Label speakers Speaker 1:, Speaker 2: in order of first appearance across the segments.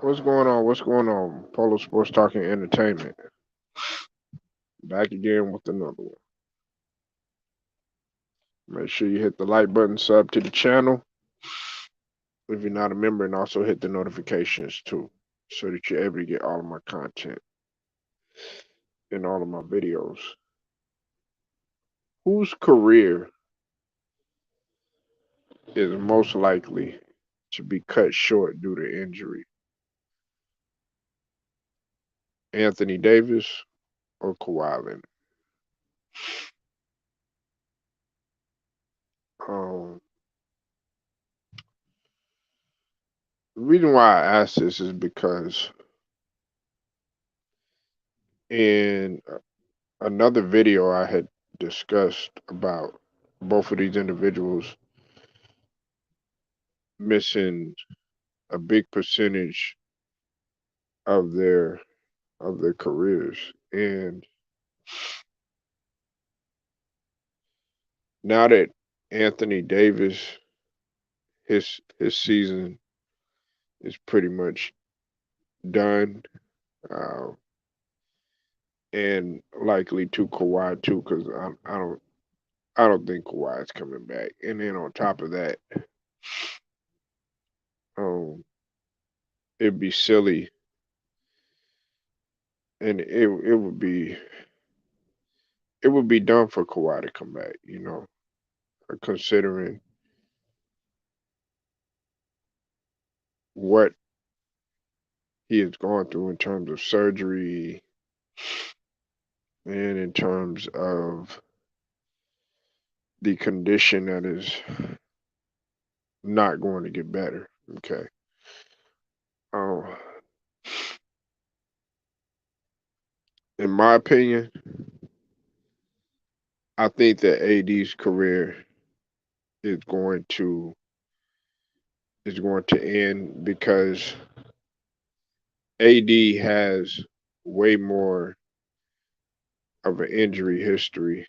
Speaker 1: What's going on? What's going on? Polo Sports Talking Entertainment. Back again with another one. Make sure you hit the like button, sub to the channel if you're not a member, and also hit the notifications too, so that you're able to get all of my content and all of my videos. Whose career is most likely to be cut short due to injury? Anthony Davis or Kawhi Leonard? Um, the reason why I ask this is because in another video I had discussed about both of these individuals missing a big percentage of their careers. And now that Anthony Davis, his season is pretty much done, uh, and likely to Kawhi too, because I don't think Kawhi is coming back. And then on top of that, um, it'd be silly, and it would be dumb for Kawhi to come back. Considering what he has gone through in terms of surgery and in terms of the condition that is not going to get better. Okay. Um, in my opinion, I think that AD's career is going to end because AD has way more of an injury history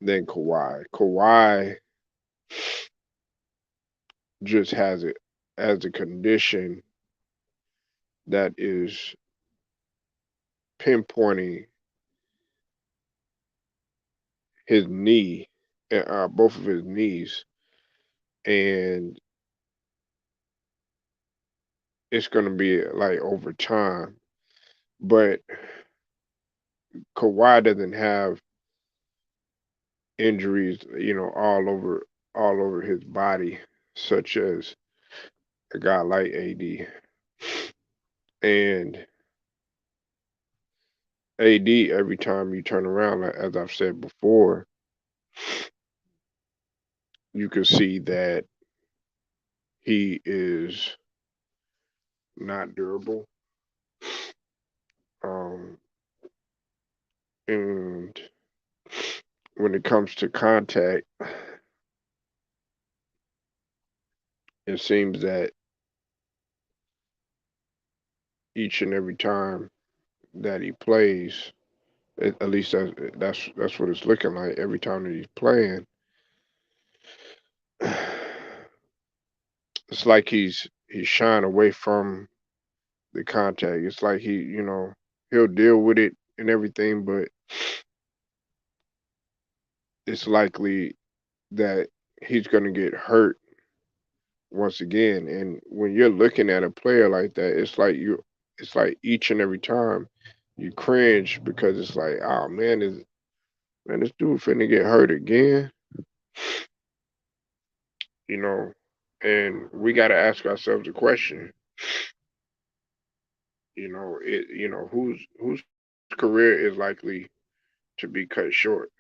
Speaker 1: than Kawhi. Kawhi just has a condition that is pinpointing his knee, both of his knees, and it's going to be like over time. But Kawhi doesn't have injuries, all over his body, such as a guy like AD. And AD, every time you turn around, like, as I've said before, you can see that he is not durable. Um, and when it comes to contact, it seems that each and every time that he plays, at least that's what it's looking like. Every time that he's playing, it's like he's shying away from the contact. It's like he'll deal with it and everything, but it's likely that he's going to get hurt once again. And when you're looking at a player like that, it's like each and every time you cringe because it's like, oh man, this dude finna get hurt again, you know. And we got to ask ourselves a question, whose career is likely to be cut short.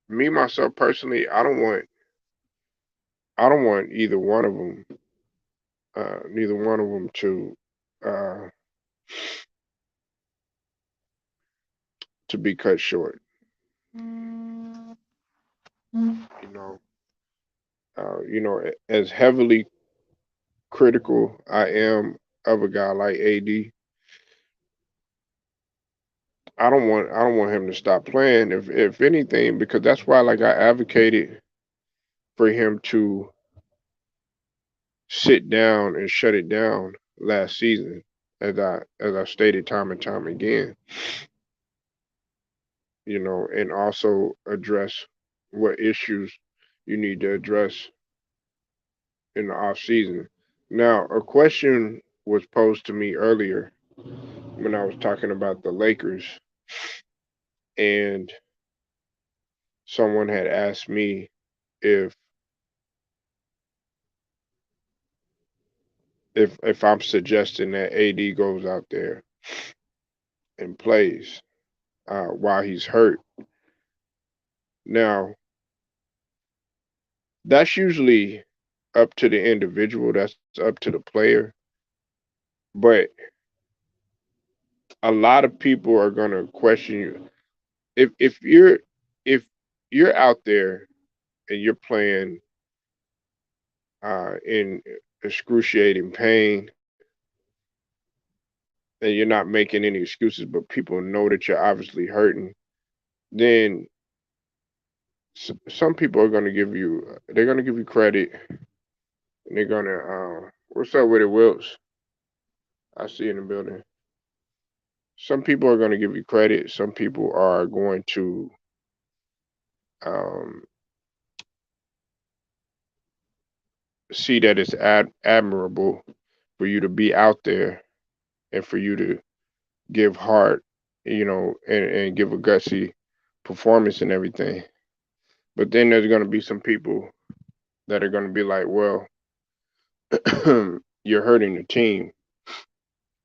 Speaker 1: Me myself personally, I don't want either one of them, neither one of them uh, to be cut short. You know, as heavily critical I am of a guy like AD, I don't want him to stop playing. If anything, because that's why like I advocated for him to sit down and shut it down last season, as I stated time and time again, and also address what issues you need to address in the off season. Now, a question was posed to me earlier when I was talking about the Lakers, and someone had asked me if if I'm suggesting that AD goes out there and plays while he's hurt. Now, that's usually up to the individual. That's up to the player. But a lot of people are gonna question you if you're out there and you're playing in excruciating pain and you're not making any excuses, but people know that you're obviously hurting, then some people are gonna give you they're gonna give you credit and they're gonna what's up with it, Wilts? I see you in the building. Some people are gonna give you credit. Some people are going to um, see that it's admirable for you to be out there and for you to give heart, and give a gutsy performance and everything. But then there's going to be some people that are going to be like, well, you're hurting the team.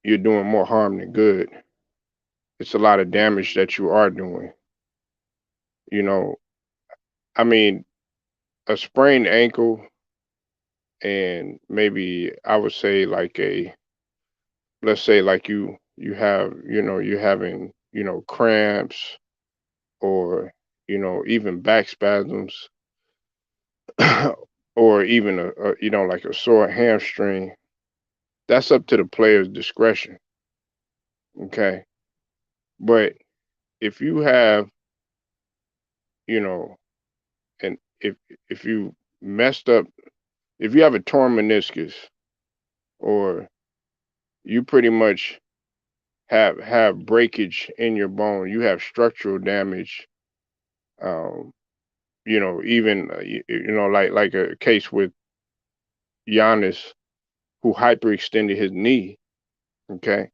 Speaker 1: You're doing more harm than good. It's a lot of damage that you are doing. You know, I mean, a sprained ankle and maybe I would say like let's say like you have, you're having, cramps or, even back spasms or even like a sore hamstring. That's up to the player's discretion. Okay. But if you have, you know, and if you messed up, if you have a torn meniscus or you pretty much have breakage in your bone, you have structural damage, um, even like a case with Giannis who hyperextended his knee. Okay,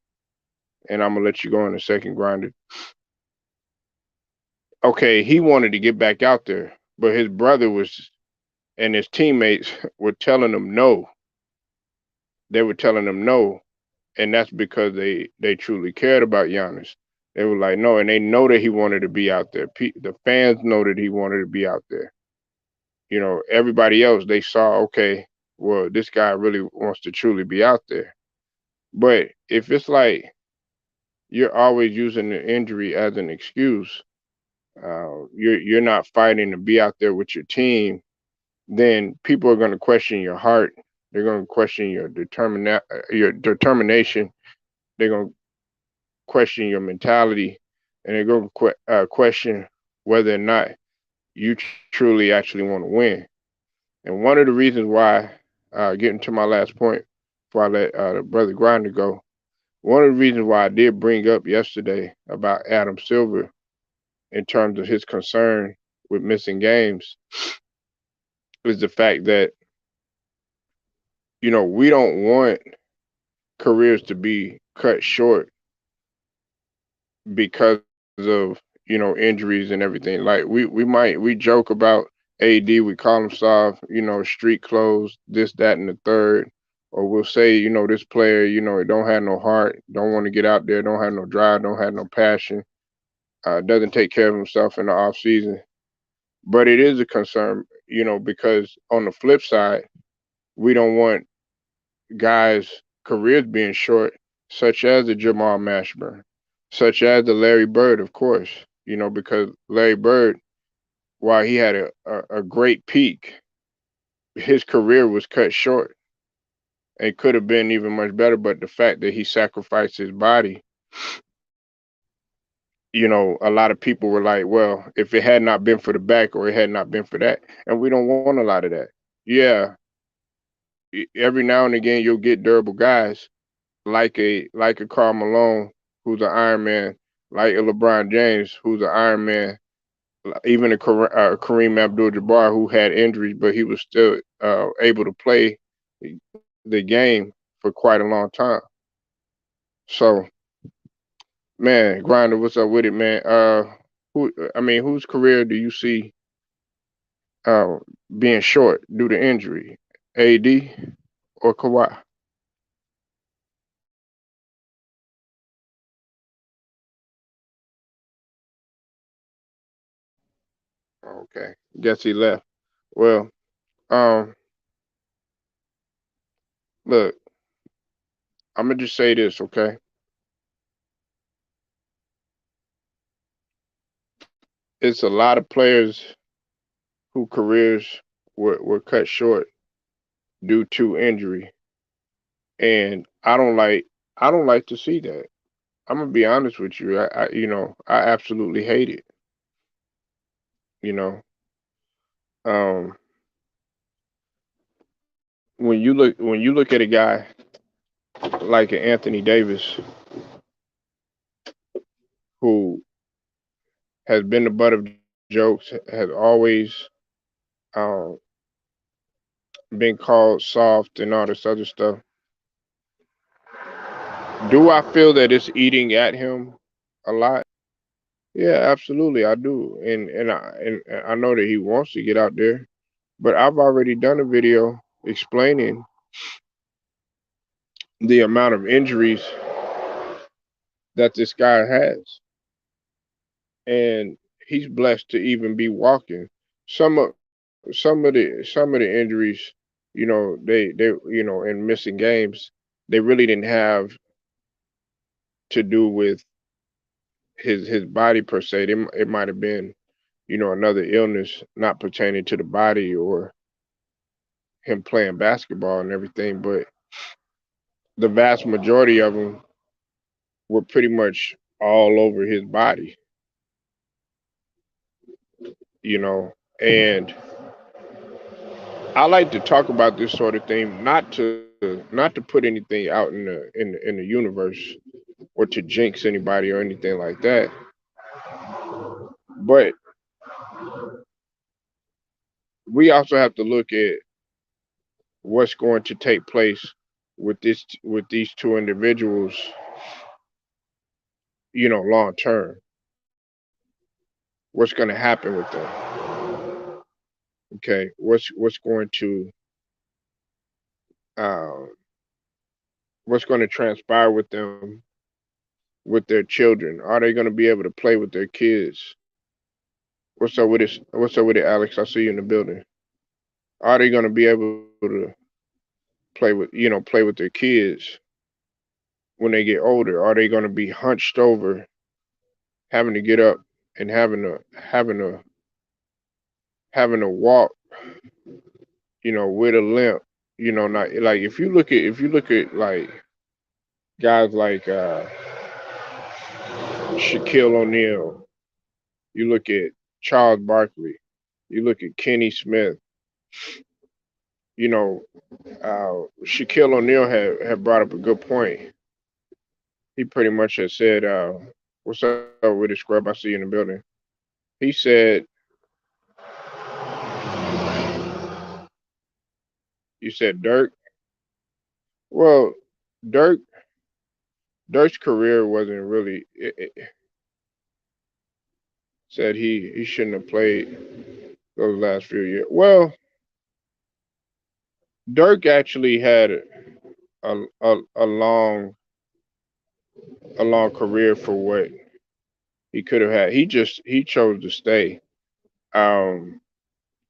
Speaker 1: and I'm gonna let you go in a second, Grinder. Okay, he wanted to get back out there, but his brother was and his teammates were telling him no. They were telling him no, and that's because they truly cared about Giannis. They were like no, and they know that he wanted to be out there. The fans know that he wanted to be out there. Everybody else they saw, okay, well, this guy really wants to truly be out there. But if it's like you're always using the injury as an excuse, you're not fighting to be out there with your team, then people are going to question your heart. They're going to question your determination. They're going to question your mentality, and they're going to question whether or not you truly actually want to win. And one of the reasons why, getting to my last point, before I let the brother Grinder go, one of the reasons why I did bring up yesterday about Adam Silver in terms of his concern with missing games is the fact that, we don't want careers to be cut short because of, injuries and everything. Like we joke about AD, we call him soft, street clothes, this, that, and the third. Or we'll say, this player, don't have no heart, don't want to get out there, don't have no drive, don't have no passion, doesn't take care of himself in the off season. But it is a concern, because on the flip side, we don't want guys' careers being short, such as the Jamal Mashburn, such as the Larry Bird, of course, because Larry Bird, while he had a great peak, his career was cut short and could have been even much better. But the fact that he sacrificed his body, a lot of people were like, well, if it had not been for the back or it had not been for that, and we don't want a lot of that. Yeah, every now and again you'll get durable guys like a Karl Malone who's an Iron Man, like a LeBron James who's an Iron Man, even a Kareem Abdul-Jabbar who had injuries, but he was still able to play the game for quite a long time. So, man, Grinder, what's up with it, man? Whose career do you see uh, being short due to injury? AD or Kawhi? Okay, guess he left. Well, um, look, I'm gonna just say this, okay? It's a lot of players whose careers were cut short due to injury, and I don't like to see that. I'm gonna be honest with you. I absolutely hate it. You know, um, when you look at a guy like an Anthony Davis who has been the butt of jokes, has always um, been called soft and all this other stuff. Do I feel that it's eating at him a lot? Yeah, absolutely, I do, and I know that he wants to get out there, but I've already done a video explaining the amount of injuries that this guy has, and he's blessed to even be walking. Some of the injuries, and missing games, they really didn't have to do with his body per se. It might have been, another illness not pertaining to the body or him playing basketball and everything, but the vast majority of them were pretty much all over his body, you know. And I like to talk about this sort of thing, not to put anything out in the universe or to jinx anybody or anything like that, but we also have to look at what's going to take place with these two individuals, long term. What's going to happen with them? Okay, uh, what's going to transpire with them with their children? Are they going to be able to play with their kids? What's up with this? What's up with it, Alex? I see you in the building. Are they going to be able to play with their kids when they get older? Are they going to be hunched over, having to get up and having to walk, with a limp? Not like if you look at like guys like Shaquille O'Neal, you look at Charles Barkley, you look at Kenny Smith. You know, Shaquille O'Neal had brought up a good point. He pretty much had said, "What's up with it, Scrub? I see you in the building." He said, "You said Dirk." Well, Dirk Dirk's career wasn't really. It said he shouldn't have played those last few years. Well, Dirk actually had a long career for what he could have had. He chose to stay. Um,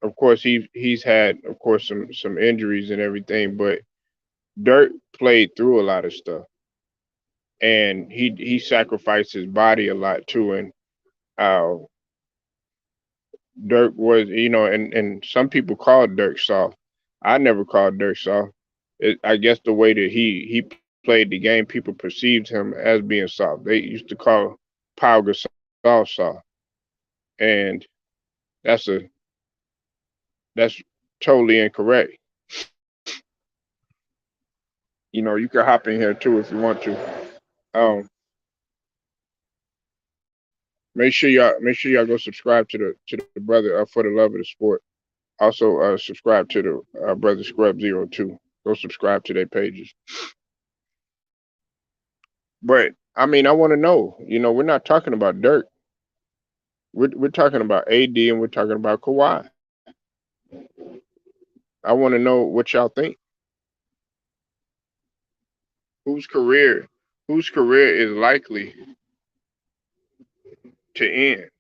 Speaker 1: of course, he's had, of course, some injuries and everything, but Dirk played through a lot of stuff, and he sacrificed his body a lot too. And uh, Dirk was, and some people called Dirk soft. I never called Dirk soft. I guess the way that he played the game, people perceived him as being soft. They used to call Pau Gasol soft, and that's a that's totally incorrect. You can hop in here too if you want to. Um, make sure y'all go subscribe to the brother for the love of the sport. Also, subscribe to the brother Scrub 02. Go subscribe to their pages. But I mean, I want to know. We're not talking about Dirk. We're talking about AD and we're talking about Kawhi. I want to know what y'all think. Whose career, whose career is likely to end?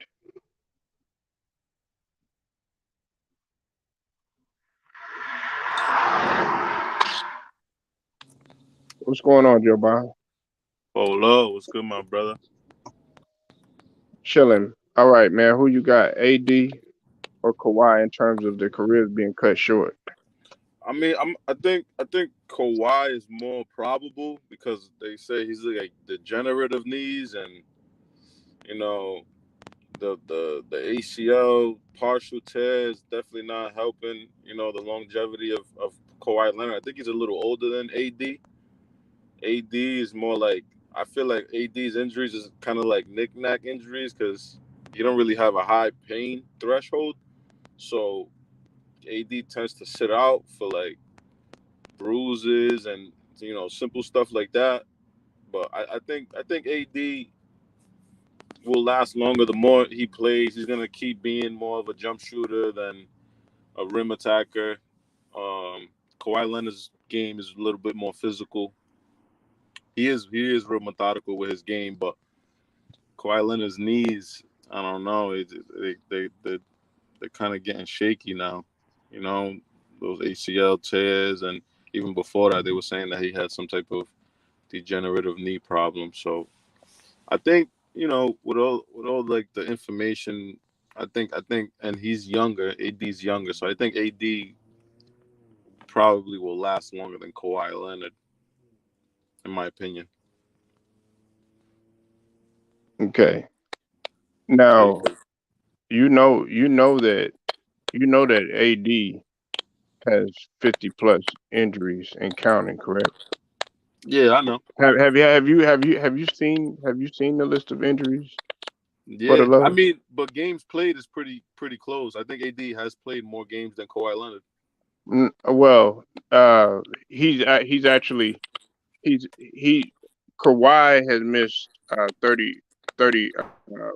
Speaker 1: What's going on, Joe Biden?
Speaker 2: Oh, love, what's good, my brother?
Speaker 1: Chilling. All right, man. Who you got, AD or Kawhi, in terms of their careers being cut short?
Speaker 2: I mean, I think Kawhi is more probable because they say he's like degenerative knees, and you know the ACL partial tear is definitely not helping. The longevity of Kawhi Leonard. I think he's a little older than AD. AD is more like I feel like AD's injuries is kind of like knick-knack injuries because you don't really have a high pain threshold, so AD tends to sit out for like bruises and simple stuff like that. But I think AD will last longer. The more he plays, he's gonna keep being more of a jump shooter than a rim attacker. Kawhi Leonard's game is a little bit more physical. He is real methodical with his game, but Kawhi Leonard's knees, I don't know, they're kind of getting shaky now. You know, those ACL tears, and even before that, they were saying that he had some type of degenerative knee problem. So I think with all like the information, I think, and he's younger. AD's younger, so I think AD probably will last longer than Kawhi Leonard, in my opinion.
Speaker 1: Okay.
Speaker 2: Yeah,
Speaker 1: Now, you know that AD has 50 plus injuries and counting, correct?
Speaker 2: yeah, I know.
Speaker 1: Have you seen the list of injuries for the
Speaker 2: Yeah, I
Speaker 1: love?
Speaker 2: mean, but games played is pretty close. I think AD has played more games than Kawhi Leonard.
Speaker 1: Well, he's actually he Kawhi has missed 30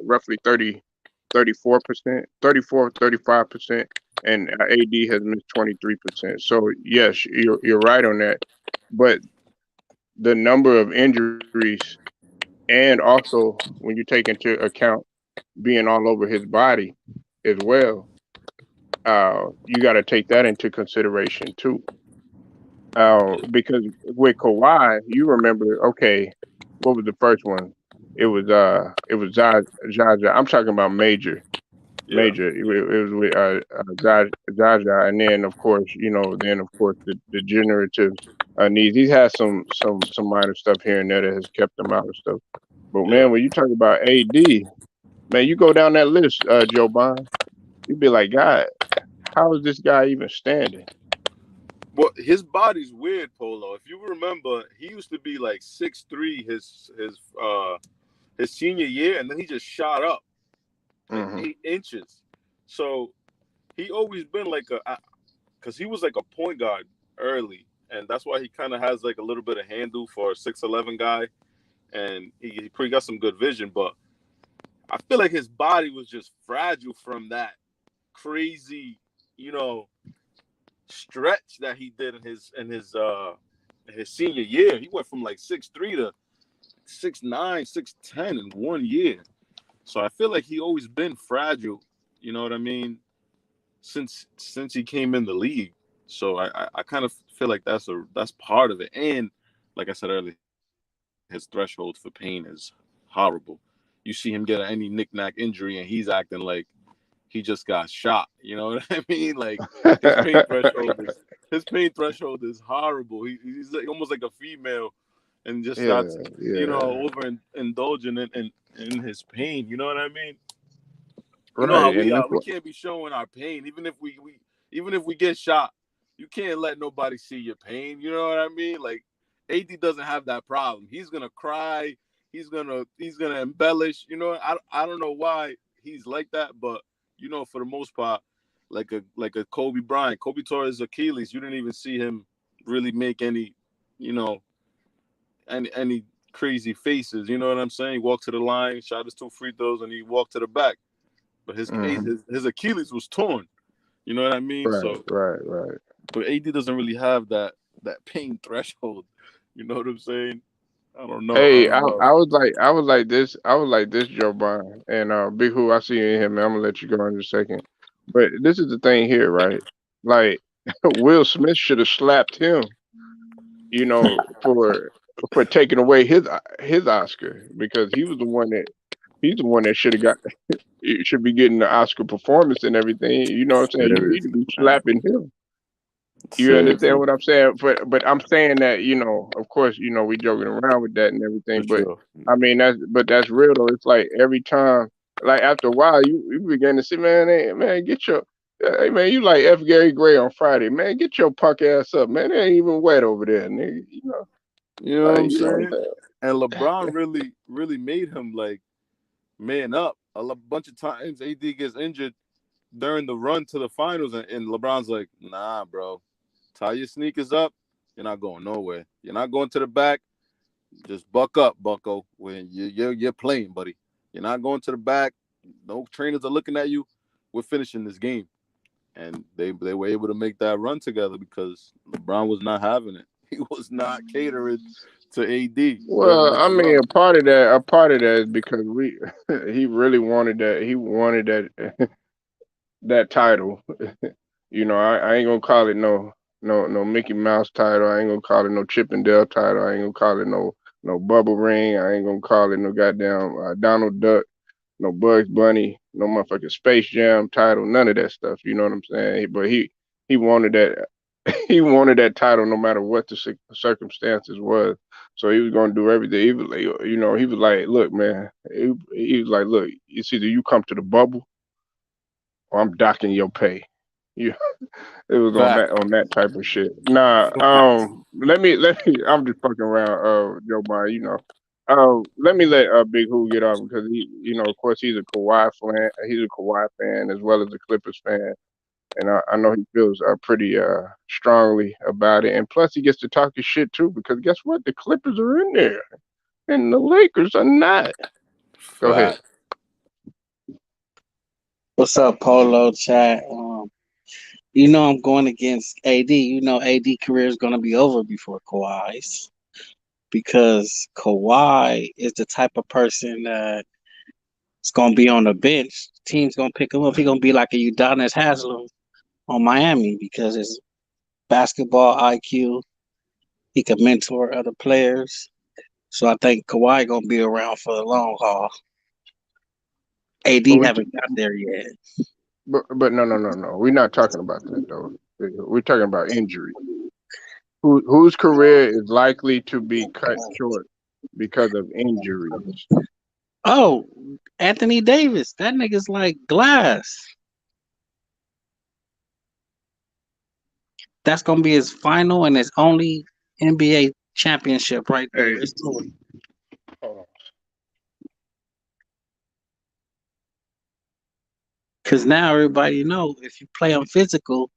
Speaker 1: roughly 34%, 34, 35%, and AD has missed 23%. So yes, you're right on that. But the number of injuries, and also when you take into account being all over his body as well, you got to take that into consideration too. Because with Kawhi, you remember, okay, what was the first one? It was Zaza. I'm talking about
Speaker 2: Yeah,
Speaker 1: major. It was with Zaza, and then of course the degenerative knees. He's had some minor stuff here and there that has kept him out of stuff. But
Speaker 2: yeah.
Speaker 1: man, when you talk about AD, man, you go down that list, Joe Bond, you'd be like, God, how is this guy even standing?
Speaker 2: Well, his body's weird, Polo. If you remember, he used to be like 6'3" his senior year, and then he just shot up like
Speaker 1: Hmm.
Speaker 2: 8 inches. So he always been like because he was like a point guard early, and that's why he kind of has like a little bit of handle for a 6'11" guy, and he pretty got some good vision. But I feel like his body was just fragile from that crazy, you know, stretch that he did in his senior year. He went from like 6'3" to 6'9", 6'10" in 1 year. So I feel like he always been fragile. You know what I mean? Since he came in the league. So I kind of feel like that's part of it. And like I said earlier, his threshold for pain is horrible. You see him get any knick-knack injury and he's acting like he just got shot. You know what I mean? Like his pain threshold is horrible. He's like, almost like a female and just
Speaker 1: Yeah,
Speaker 2: starts,
Speaker 1: yeah,
Speaker 2: over indulging in his pain. You know what I mean? You know how
Speaker 1: right.
Speaker 2: we
Speaker 1: And
Speaker 2: are.
Speaker 1: that's
Speaker 2: We
Speaker 1: what.
Speaker 2: can't be showing our pain, even if we get shot. You can't let nobody see your pain. You know what I mean? Like AD doesn't have that problem. He's gonna cry. He's gonna embellish. I don't know why he's like that, but for the most part, like a Kobe Bryant. Kobe tore his Achilles. You didn't even see him really make any, you know, any crazy faces. You know what I'm saying? He walked to the line, shot his two free throws, and he walked to the back. But
Speaker 1: Hmm.
Speaker 2: his Achilles was torn. You know what I mean?
Speaker 1: Right,
Speaker 2: So,
Speaker 1: right, right.
Speaker 2: but AD doesn't really have that pain threshold. You know what I'm saying? I don't know. I
Speaker 1: Hey,
Speaker 2: don't know.
Speaker 1: I was like this, Joe Biden and Big Who. I see you in here, man. I'm gonna let you go in a second. But this is the thing here, right? Like Will Smith should have slapped him, for taking away his Oscar because he's the one that should have got should be getting the Oscar performance and everything. You know what I'm saying? You need to
Speaker 2: Seriously,
Speaker 1: be
Speaker 2: man.
Speaker 1: slapping him. You understand
Speaker 2: Seriously,
Speaker 1: what I'm saying? But I'm saying that, of course, we joking around with that and
Speaker 2: for
Speaker 1: everything, but
Speaker 2: sure.
Speaker 1: I mean that's real though. It's like every time, like after a while, you begin to see, man, hey, man, hey man, you like F. Gary Gray on Friday, man, get your punk ass up, man. It ain't even wet over there, nigga.
Speaker 2: You know what
Speaker 1: Like
Speaker 2: I'm
Speaker 1: what
Speaker 2: saying?
Speaker 1: I'm
Speaker 2: And LeBron really, really made him like man up bunch of times. AD gets injured during the run to the finals, and LeBron's like, nah, bro, tie your sneakers up. You're not going nowhere. You're not going to the back. Just buck up, Bucko. When you're playing, buddy. You're not going to the back. No trainers are looking at you. We're finishing this game, and they were able to make that run together because LeBron was not having it. He was not catering to AD during
Speaker 1: Well,
Speaker 2: that
Speaker 1: I mean,
Speaker 2: run.
Speaker 1: a part of that is because he really wanted that. He wanted that that title. I ain't gonna call it no Mickey Mouse title. I ain't gonna call it no Chippendale title. I ain't gonna call it no Bubble Ring. I ain't gonna call it no goddamn Donald Duck, no Bugs Bunny, no motherfucking Space Jam title. None of that stuff. You know what I'm saying? But he wanted that. He wanted that title no matter what the circumstances was. So he was gonna do everything. He was like, he was like, look, man. He was like, look, it's either you come to the bubble or I'm docking your pay. You It was
Speaker 2: Fact.
Speaker 1: on that type of shit. Nah,
Speaker 2: Facts.
Speaker 1: let me I'm just fucking around, Joe Biden, let me let Big Who get off because of course he's a Kawhi fan as well as a Clippers fan. And I know he feels pretty strongly about it. And plus he gets to talk his shit too, because guess what? The Clippers are in there and the Lakers are not. Go ahead.
Speaker 2: Fact.
Speaker 3: What's up, Polo Chat? I'm going against AD. AD career is going to be over before Kawhi's because Kawhi is the type of person that is going to be on the bench. Team's going to pick him up. He's going to be like a Udonis Haslem on Miami because his basketball IQ. He can mentor other players. So I think Kawhi going to be around for the long haul.
Speaker 1: But
Speaker 3: AD
Speaker 1: we
Speaker 3: haven't got there yet.
Speaker 1: but no. We're not talking about that though. We're talking about injury. Whose career is likely to be cut short because of injuries?
Speaker 3: Oh, Anthony Davis. That nigga's like glass. That's gonna be his final and his only NBA championship right there.
Speaker 1: Hey, hold on.
Speaker 3: Cause now everybody know if you play him physical,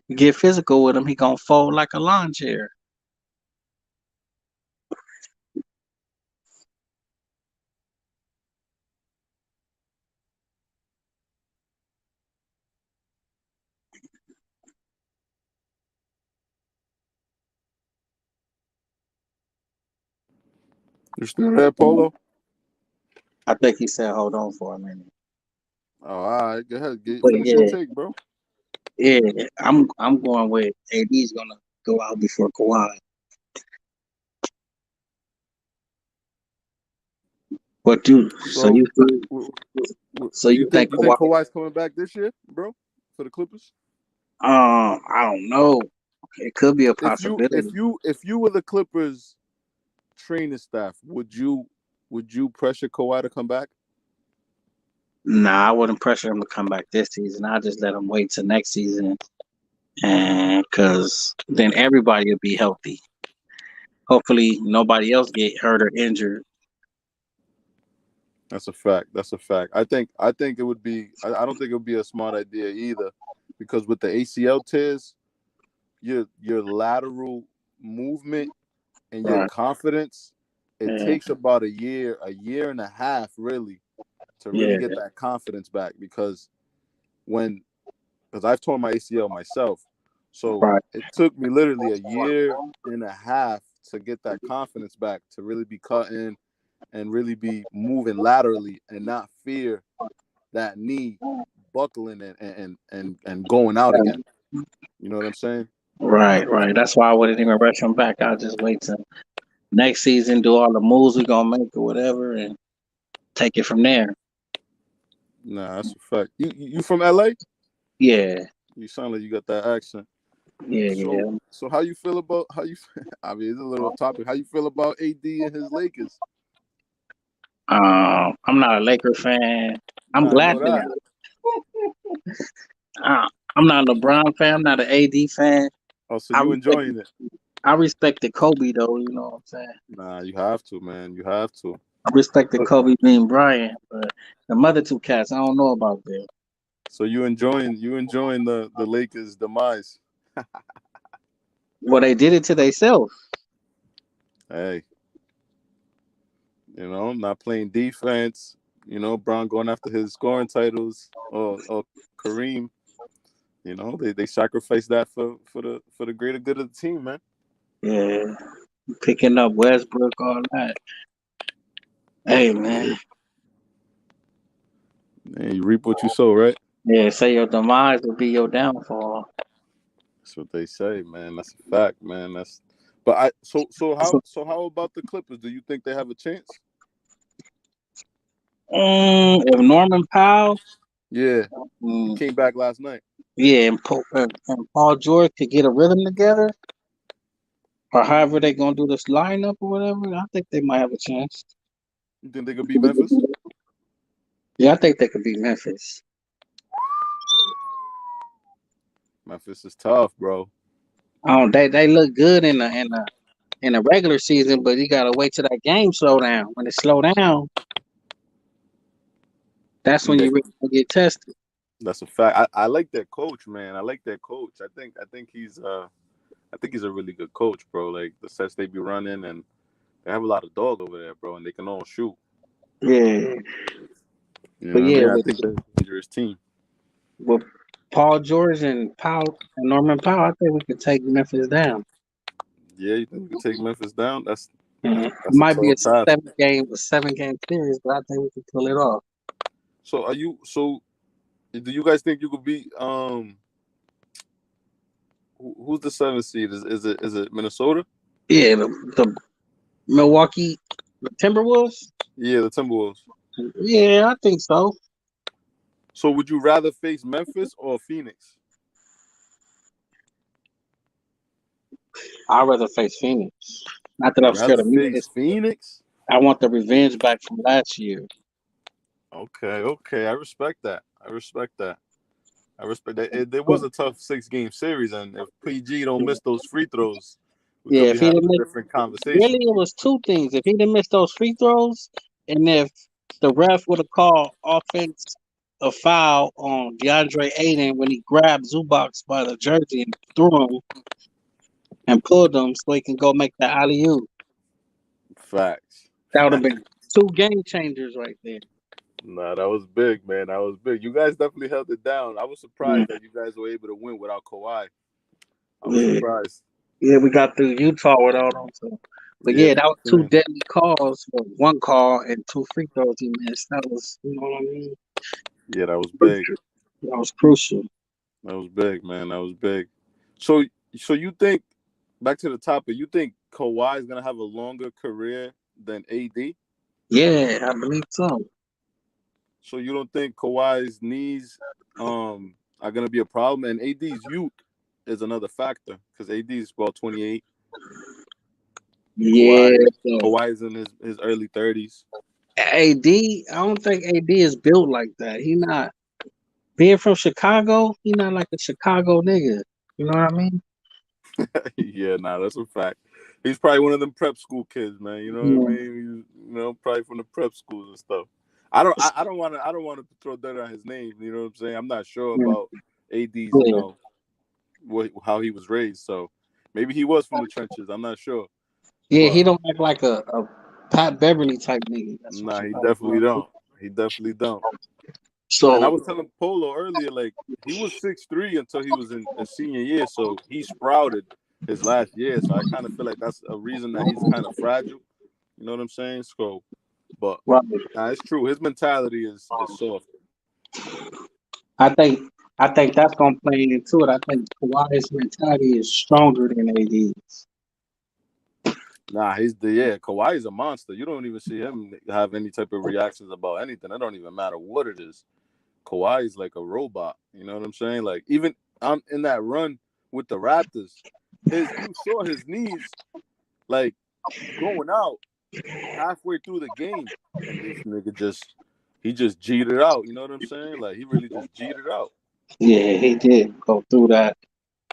Speaker 3: you get physical with him, he gonna fold like a lawn chair.
Speaker 2: You still there, Polo?
Speaker 3: I think he said hold on for a minute.
Speaker 2: Oh, all right. Go ahead.
Speaker 3: But
Speaker 2: Finish your
Speaker 3: yeah,
Speaker 2: take, bro.
Speaker 3: yeah, I'm going with AD's gonna go out before Kawhi. But you so
Speaker 2: So,
Speaker 3: you think
Speaker 2: w-
Speaker 3: so
Speaker 2: you
Speaker 3: you think
Speaker 2: think
Speaker 3: Kawhi
Speaker 2: Kawhi's coming back this year, bro, for the Clippers?
Speaker 3: I don't know. It could be a
Speaker 2: If you if
Speaker 3: possibility.
Speaker 2: you if you were the Clippers training staff, would you pressure Kawhi to come back?
Speaker 3: Nah, I wouldn't pressure him to come back this season. I just let him wait till next season and because then everybody will be healthy. Hopefully, nobody else get hurt or injured.
Speaker 2: That's a fact. That's a fact. I think it would be. I don't think it would be a smart idea either, because with the ACL tears, your lateral movement and your
Speaker 3: Right.
Speaker 2: confidence, it
Speaker 3: Yeah.
Speaker 2: takes about a year and a half, really, to really
Speaker 3: Yeah.
Speaker 2: get that confidence back. When, because I've torn my ACL myself, so
Speaker 3: Right.
Speaker 2: it took me literally a year and a half to get that confidence back, to really be cutting and really be moving laterally and not fear that knee buckling and going out again. You know what I'm saying?
Speaker 3: Right. Right. That's why I wouldn't even rush him back. I'll just wait till next season, do all the moves we gonna make or whatever, and take it from there.
Speaker 2: Nah, that's a fact. You from LA?
Speaker 3: Yeah.
Speaker 2: You sound like you got that accent.
Speaker 3: Yeah.
Speaker 2: So
Speaker 3: Yeah.
Speaker 2: so how you feel about how you? I mean, it's a little off topic. How you feel about AD and his Lakers?
Speaker 3: I'm not a Laker fan. I'm
Speaker 2: Nah, I know
Speaker 3: glad they
Speaker 2: that.
Speaker 3: are. I'm not a LeBron fan. I'm not an AD fan.
Speaker 2: Oh, so
Speaker 3: I
Speaker 2: you
Speaker 3: respected
Speaker 2: enjoying it?
Speaker 3: I respected Kobe though. You know what I'm saying.
Speaker 2: Nah, you have to, man. You have to.
Speaker 3: I respected
Speaker 2: So,
Speaker 3: Kobe being Bryant, but the mother two cats, I don't know about them.
Speaker 2: so you enjoying the Lakers demise?
Speaker 3: Well, they did it to themselves.
Speaker 2: Hey, not playing defense. Brown going after his scoring titles, or Kareem. They sacrificed that for the greater good of the team, man.
Speaker 3: Yeah, picking up Westbrook, all that. Hey man,
Speaker 2: And you reap what you sow, right?
Speaker 3: yeah, say your demise will be your downfall.
Speaker 2: That's what they say, man. That's a fact, man. But how about the Clippers? Do you think they have a chance?
Speaker 3: If Norman Powell,
Speaker 2: Yeah, he
Speaker 3: mm,
Speaker 2: came back last night.
Speaker 3: yeah, and Paul George could get a rhythm together, or however they gonna do this lineup or whatever, I think they might have a chance.
Speaker 2: You think they could beat Memphis?
Speaker 3: Yeah, I think they could beat Memphis.
Speaker 2: Memphis is tough, bro.
Speaker 3: They look good in the regular season, but you gotta wait till that game slow down. When it slow down, that's when
Speaker 2: Yeah,
Speaker 3: you really gonna get tested.
Speaker 2: that's a fact. I like that coach, man. I like that coach. I think he's a really good coach, bro. Like the sets they be running, and they have a lot of dog over there, bro, and they can all shoot.
Speaker 3: Yeah,
Speaker 2: You know
Speaker 3: but
Speaker 2: what I
Speaker 3: yeah,
Speaker 2: mean? I think they're a dangerous team.
Speaker 3: with Paul George and Powell and Norman Powell, I think we could take Memphis down.
Speaker 2: Yeah, you think we can take Memphis down? That's
Speaker 3: It
Speaker 2: that's a
Speaker 3: might be
Speaker 2: tall task.
Speaker 3: 7 game series, but I think we can pull it off.
Speaker 2: So are you? So do you guys think you could beat who's the seventh seed? Is it Minnesota?
Speaker 3: Yeah, the Milwaukee Timberwolves.
Speaker 2: Yeah, the Timberwolves.
Speaker 3: Yeah, I think so.
Speaker 2: So would you rather face Memphis or Phoenix?
Speaker 3: I'd rather face Phoenix. Not that
Speaker 2: You'd
Speaker 3: I'm scared
Speaker 2: rather
Speaker 3: of
Speaker 2: face
Speaker 3: Memphis.
Speaker 2: Phoenix?
Speaker 3: I want the revenge back from last year.
Speaker 2: Okay, okay. I respect that. I respect that. I respect that. There was a tough 6 game series, and if PG don't miss those free throws, we
Speaker 3: Yeah,
Speaker 2: could
Speaker 3: if
Speaker 2: be
Speaker 3: he
Speaker 2: having
Speaker 3: didn't
Speaker 2: a
Speaker 3: miss,
Speaker 2: different conversation.
Speaker 3: really, it was two things. If he didn't miss those free throws, and if the ref would have called offense a foul on DeAndre Ayton when he grabbed Zubac by the jersey and threw him and pulled him so he can go make the alley oop.
Speaker 2: Facts.
Speaker 3: That would have been two game changers right there.
Speaker 2: Nah, that was big, man. That was big. You guys definitely held it down. I was
Speaker 3: Yeah,
Speaker 2: surprised that you guys were able to win without Kawhi. I was
Speaker 3: yeah,
Speaker 2: surprised.
Speaker 3: yeah, we got through Utah without him. So. But
Speaker 2: Yeah,
Speaker 3: yeah, that
Speaker 2: for
Speaker 3: was two
Speaker 2: sure.
Speaker 3: deadly calls for one call and two free throws he missed. That was, you know what I mean?
Speaker 2: Yeah, that was big.
Speaker 3: That was crucial.
Speaker 2: That was big, man. That was big. So, so you think, back to the topic, you think Kawhi is gonna have a longer career than AD?
Speaker 3: Yeah, I believe so.
Speaker 2: So you don't think Kawhi's knees are gonna be a problem, and AD's youth is another factor because AD is about 28.
Speaker 3: Yeah,
Speaker 2: Kawhi
Speaker 3: so
Speaker 2: Kawhi is in his early 30s.
Speaker 3: AD, I don't think AD is built like that. He not being from Chicago. He not like a Chicago nigga. You know what I mean?
Speaker 2: Yeah, nah, that's a fact. He's probably one of them prep school kids, man. You know what I
Speaker 3: Yeah.
Speaker 2: mean? Probably from the prep schools and stuff. I don't want to. I don't want to throw dirt on his name. You know what I'm saying? I'm not sure about AD's.
Speaker 3: Yeah,
Speaker 2: How he was raised. So maybe he was from the trenches. I'm not sure,
Speaker 3: yeah, he
Speaker 2: but
Speaker 3: don't act like a Pat Beverly type nigga. That's what
Speaker 2: nah,
Speaker 3: you
Speaker 2: he
Speaker 3: got
Speaker 2: definitely
Speaker 3: going.
Speaker 2: don't. He definitely don't. And I
Speaker 3: So
Speaker 2: was telling Polo earlier, like he was 6'3" until he was in senior year, so he sprouted his last year. So I kind of feel like that's a reason that he's kind of fragile. You know what I'm saying? So, but
Speaker 3: right.
Speaker 2: nah, it's true. His mentality is soft.
Speaker 3: I think I think that's gonna play into it. I think Kawhi's mentality is stronger than AD's.
Speaker 2: Nah, he's the yeah. Kawhi's a monster. You don't even see him have any type of reactions about anything. It don't even matter what it is. Kawhi's like a robot. You know what I'm saying? Like even on in that run with the Raptors, you saw his knees like going out halfway through the game, and this nigga he just G'd it out. You know what I'm saying? Like he really just G'd it out.
Speaker 3: Yeah, he did go through that.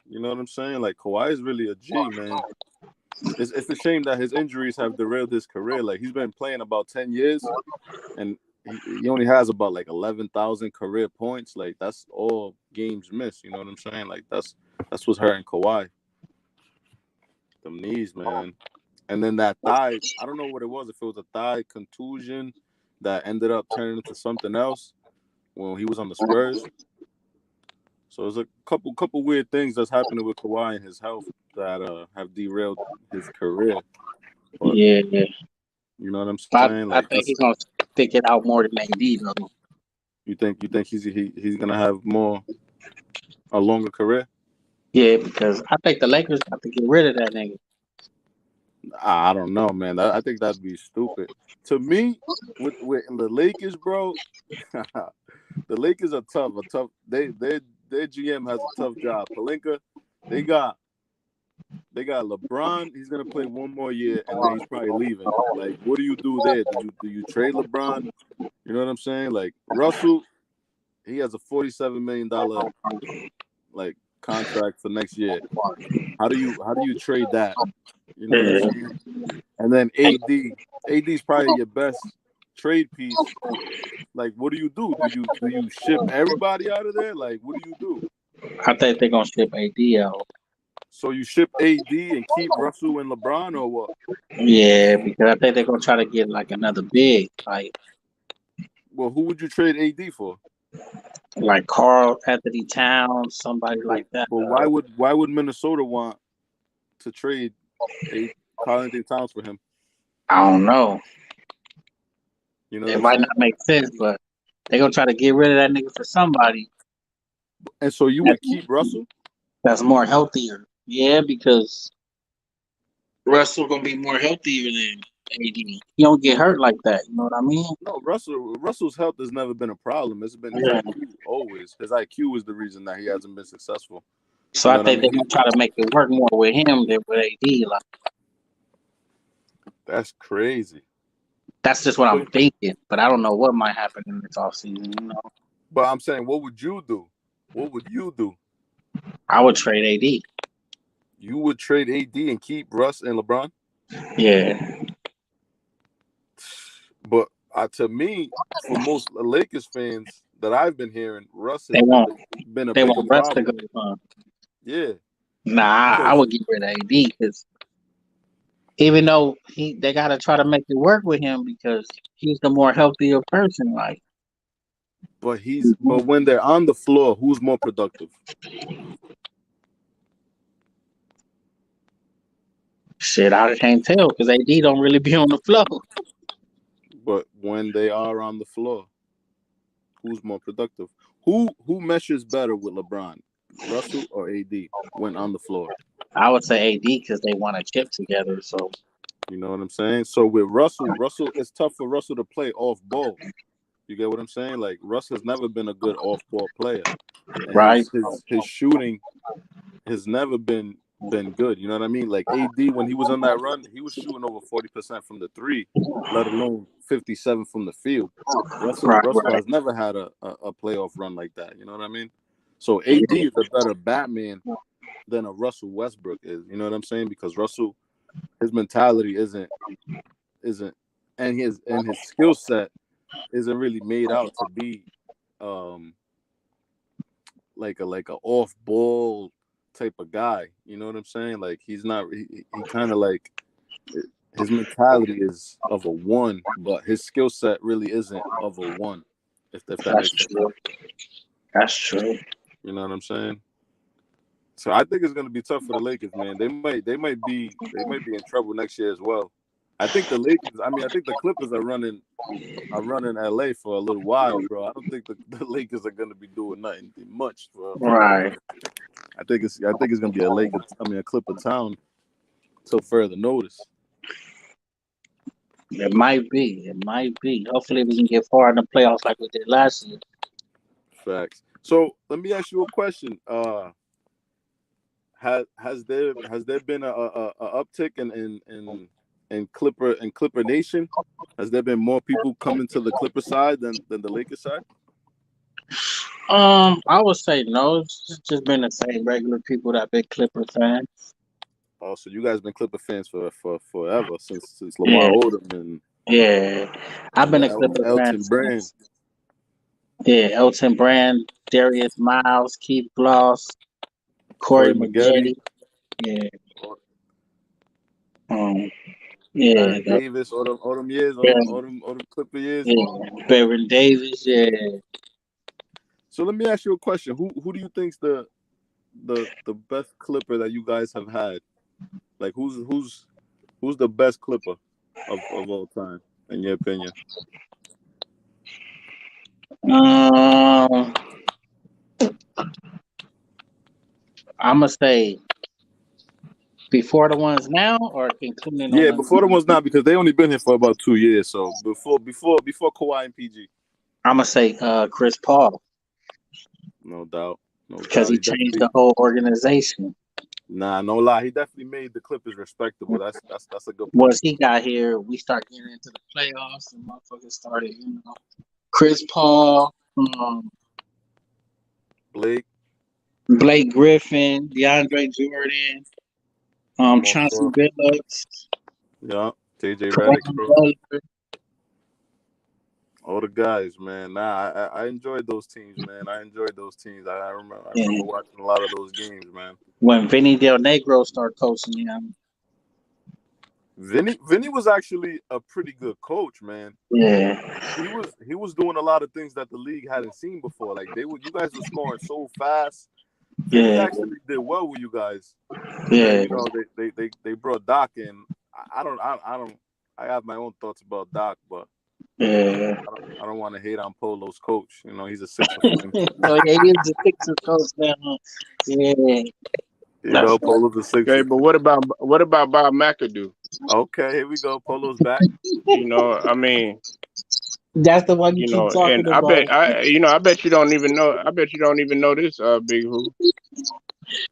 Speaker 2: You know what I'm saying? Like Kawhi is really a G, man. It's a shame that his injuries have derailed his career. Like he's been playing about 10 years, and he only has about like 11,000 career points. Like that's all games missed. You know what I'm saying? Like that's what's hurting Kawhi. Them knees, man. And then that thigh, I don't know what it was. If it was a thigh contusion that ended up turning into something else when he was on the Spurs. So there's a couple weird things that's happening with Kawhi and his health that have derailed his career. But
Speaker 3: Yeah, yeah.
Speaker 2: you know what I'm
Speaker 3: I,
Speaker 2: saying? Like
Speaker 3: I think
Speaker 2: that's
Speaker 3: he's gonna stick it out more than AD though.
Speaker 2: you think he's gonna have a longer career?
Speaker 3: Yeah, because I think the Lakers got to get rid of that nigga.
Speaker 2: I don't know, man. I think that'd be stupid. To me, with the Lakers, bro, the Lakers are tough. A tough. Their GM has a tough job. Palinka, they got LeBron. He's gonna play one more year, and then he's probably leaving. Like, what do you do there? Do you trade LeBron? You know what I'm saying? Like Russell, he has a $47 million like contract for next year. How do you trade that? You know what I'm
Speaker 3: Yeah.
Speaker 2: saying? And then AD's probably your best trade piece. Like, what do you do? Do you ship everybody out of there? Like, what do you do?
Speaker 3: I think they're gonna ship AD out.
Speaker 2: So you ship AD and keep Russell and LeBron, or what?
Speaker 3: Yeah, because I think they're gonna try to get like another big,
Speaker 2: Well, who would you trade AD for?
Speaker 3: like Carl Anthony Towns, somebody
Speaker 2: But
Speaker 3: like that.
Speaker 2: but why would Minnesota want to trade a Karl Anthony Towns for him?
Speaker 3: I don't know.
Speaker 2: You know what
Speaker 3: It
Speaker 2: I'm
Speaker 3: might
Speaker 2: saying?
Speaker 3: not make sense, but they're gonna try to get rid of that nigga for somebody
Speaker 2: And so you
Speaker 3: that's,
Speaker 2: would keep Russell?
Speaker 3: that's more healthier. Yeah, because Russell gonna be more healthier than AD. He don't get hurt like that. You know what I mean?
Speaker 2: No, Russell's health has never been a problem. It's been his
Speaker 3: Yeah.
Speaker 2: IQ always. His IQ is the reason that he hasn't been successful.
Speaker 3: So
Speaker 2: You
Speaker 3: I
Speaker 2: know what I
Speaker 3: think
Speaker 2: mean?
Speaker 3: they're gonna try to make it work more with him than with AD. Like
Speaker 2: That's crazy.
Speaker 3: that's just what I'm
Speaker 2: But
Speaker 3: thinking, but I don't know what might happen in this offseason. You know,
Speaker 2: but I'm saying, what would you do? What would you do?
Speaker 3: I would trade AD.
Speaker 2: You would trade AD and keep Russ and LeBron?
Speaker 3: Yeah,
Speaker 2: But to me, for most Lakers fans that I've been hearing, Russ
Speaker 3: they
Speaker 2: has been
Speaker 3: won't.
Speaker 2: been a
Speaker 3: They
Speaker 2: bigger
Speaker 3: want Russ to go.
Speaker 2: problem. Yeah,
Speaker 3: Nah, I
Speaker 2: because
Speaker 3: would get rid of AD because even though they gotta try to make it work with him because he's the more healthier person. Like
Speaker 2: but when they're on the floor, who's more productive?
Speaker 3: shit, I can't tell because AD don't really be on the floor.
Speaker 2: But when they are on the floor, who's more productive? Who meshes better with LeBron, Russell or AD when on the floor?
Speaker 3: I would say AD because they want to chip together. So
Speaker 2: You know what I'm saying? So with Russell, it's tough for Russell to play off ball. You get what I'm saying? Like Russ has never been a good off ball player, and
Speaker 3: right,
Speaker 2: his shooting has never been good. You know what I mean? Like AD when he was on that run, he was shooting over 40% from the three, let alone 57 from the field. Russell
Speaker 3: right,
Speaker 2: Russell
Speaker 3: right.
Speaker 2: has never had a playoff run like that. You know what I mean? So AD is a better Batman than a Russell Westbrook is. You know what I'm saying? Because Russell, his mentality isn't, and his skill set isn't really made out to be um like a off ball type of guy. You know what I'm saying? Like he's not. He kind of like his mentality is of a one, but his skill set really isn't of a one. If that
Speaker 3: That's
Speaker 2: makes sense.
Speaker 3: true. That's true.
Speaker 2: You know what I'm saying? So I think it's gonna be tough for the Lakers, man. They might be in trouble next year as well. I think the Lakers. I mean, I think the Clippers are running LA for a little while, bro. I don't think the Lakers are gonna be doing nothing much for long.
Speaker 3: Right.
Speaker 2: I think it's gonna be a Clipper town till further notice.
Speaker 3: It might be. It might be. Hopefully, we can get far in the playoffs like we did last year.
Speaker 2: Facts. So let me ask you a question. Has there been a uptick in Clipper Nation? Has there been more people coming to the Clipper side than the Lakers side?
Speaker 3: I would say no. It's just been the same regular people that been Clipper fans.
Speaker 2: Oh, so you guys been Clipper fans for forever since Lamar
Speaker 3: Yeah,
Speaker 2: Odom and
Speaker 3: yeah. I've
Speaker 2: and
Speaker 3: been a
Speaker 2: El-
Speaker 3: Clipper fan
Speaker 2: Elton Brand,
Speaker 3: since Elton Brand, Darius Miles, Keith Gloss, Corey
Speaker 2: Corey Maggette,
Speaker 3: Maggette. Yeah, um, yeah,
Speaker 2: Baron Davis, all them years,
Speaker 3: Baron,
Speaker 2: all them Clipper years.
Speaker 3: yeah, Baron Davis. Yeah.
Speaker 2: So let me ask you a question. Who do you think's the best Clipper that you guys have had? Like who's the best Clipper of all time in your opinion?
Speaker 3: Um, I'm gonna say before the ones now, or including on
Speaker 2: Yeah,
Speaker 3: the.
Speaker 2: before the ones not because they only been here for about 2 years. So before Kawhi and PG,
Speaker 3: I'm gonna say Chris Paul
Speaker 2: no doubt, no
Speaker 3: because
Speaker 2: doubt.
Speaker 3: he
Speaker 2: He
Speaker 3: changed
Speaker 2: definitely
Speaker 3: the whole organization.
Speaker 2: no lie. He definitely made the Clippers respectable. That's a good point.
Speaker 3: Once he got here, we start getting into the playoffs, and motherfuckers started, Chris Paul,
Speaker 2: Blake,
Speaker 3: Blake Griffin, DeAndre Jordan,
Speaker 2: Jamal
Speaker 3: Chauncey
Speaker 2: Shaw,
Speaker 3: Billups,
Speaker 2: yeah, JJ Redick,
Speaker 3: Karan
Speaker 2: bro.
Speaker 3: Butler.
Speaker 2: All the guys, man. Nah, I enjoyed those teams, man. I enjoyed those teams. I remember
Speaker 3: And
Speaker 2: watching a lot of those games, man.
Speaker 3: when Vinny Del Negro started coaching him,
Speaker 2: Vinny was actually a pretty good coach, man.
Speaker 3: yeah,
Speaker 2: He was doing a lot of things that the league hadn't seen before. Like you guys were scoring so fast. Vinny
Speaker 3: yeah,
Speaker 2: actually did well with you guys. And then
Speaker 3: yeah,
Speaker 2: they brought Doc in. I don't I have my own thoughts about Doc, but
Speaker 3: yeah.
Speaker 2: I don't want to hate on Polo's coach. He's a Sixer fan.
Speaker 3: Oh yeah, he is the Sixers coach now. Huh? Yeah, that's right.
Speaker 2: Polo's a
Speaker 1: Okay,
Speaker 2: Sixer.
Speaker 1: but what about Bob McAdoo?
Speaker 2: Okay, here we go. Polo's back.
Speaker 1: I mean,
Speaker 3: That's the one you keep
Speaker 1: and
Speaker 3: talking about.
Speaker 1: I bet you don't even know. I bet you don't even know this, Big Who.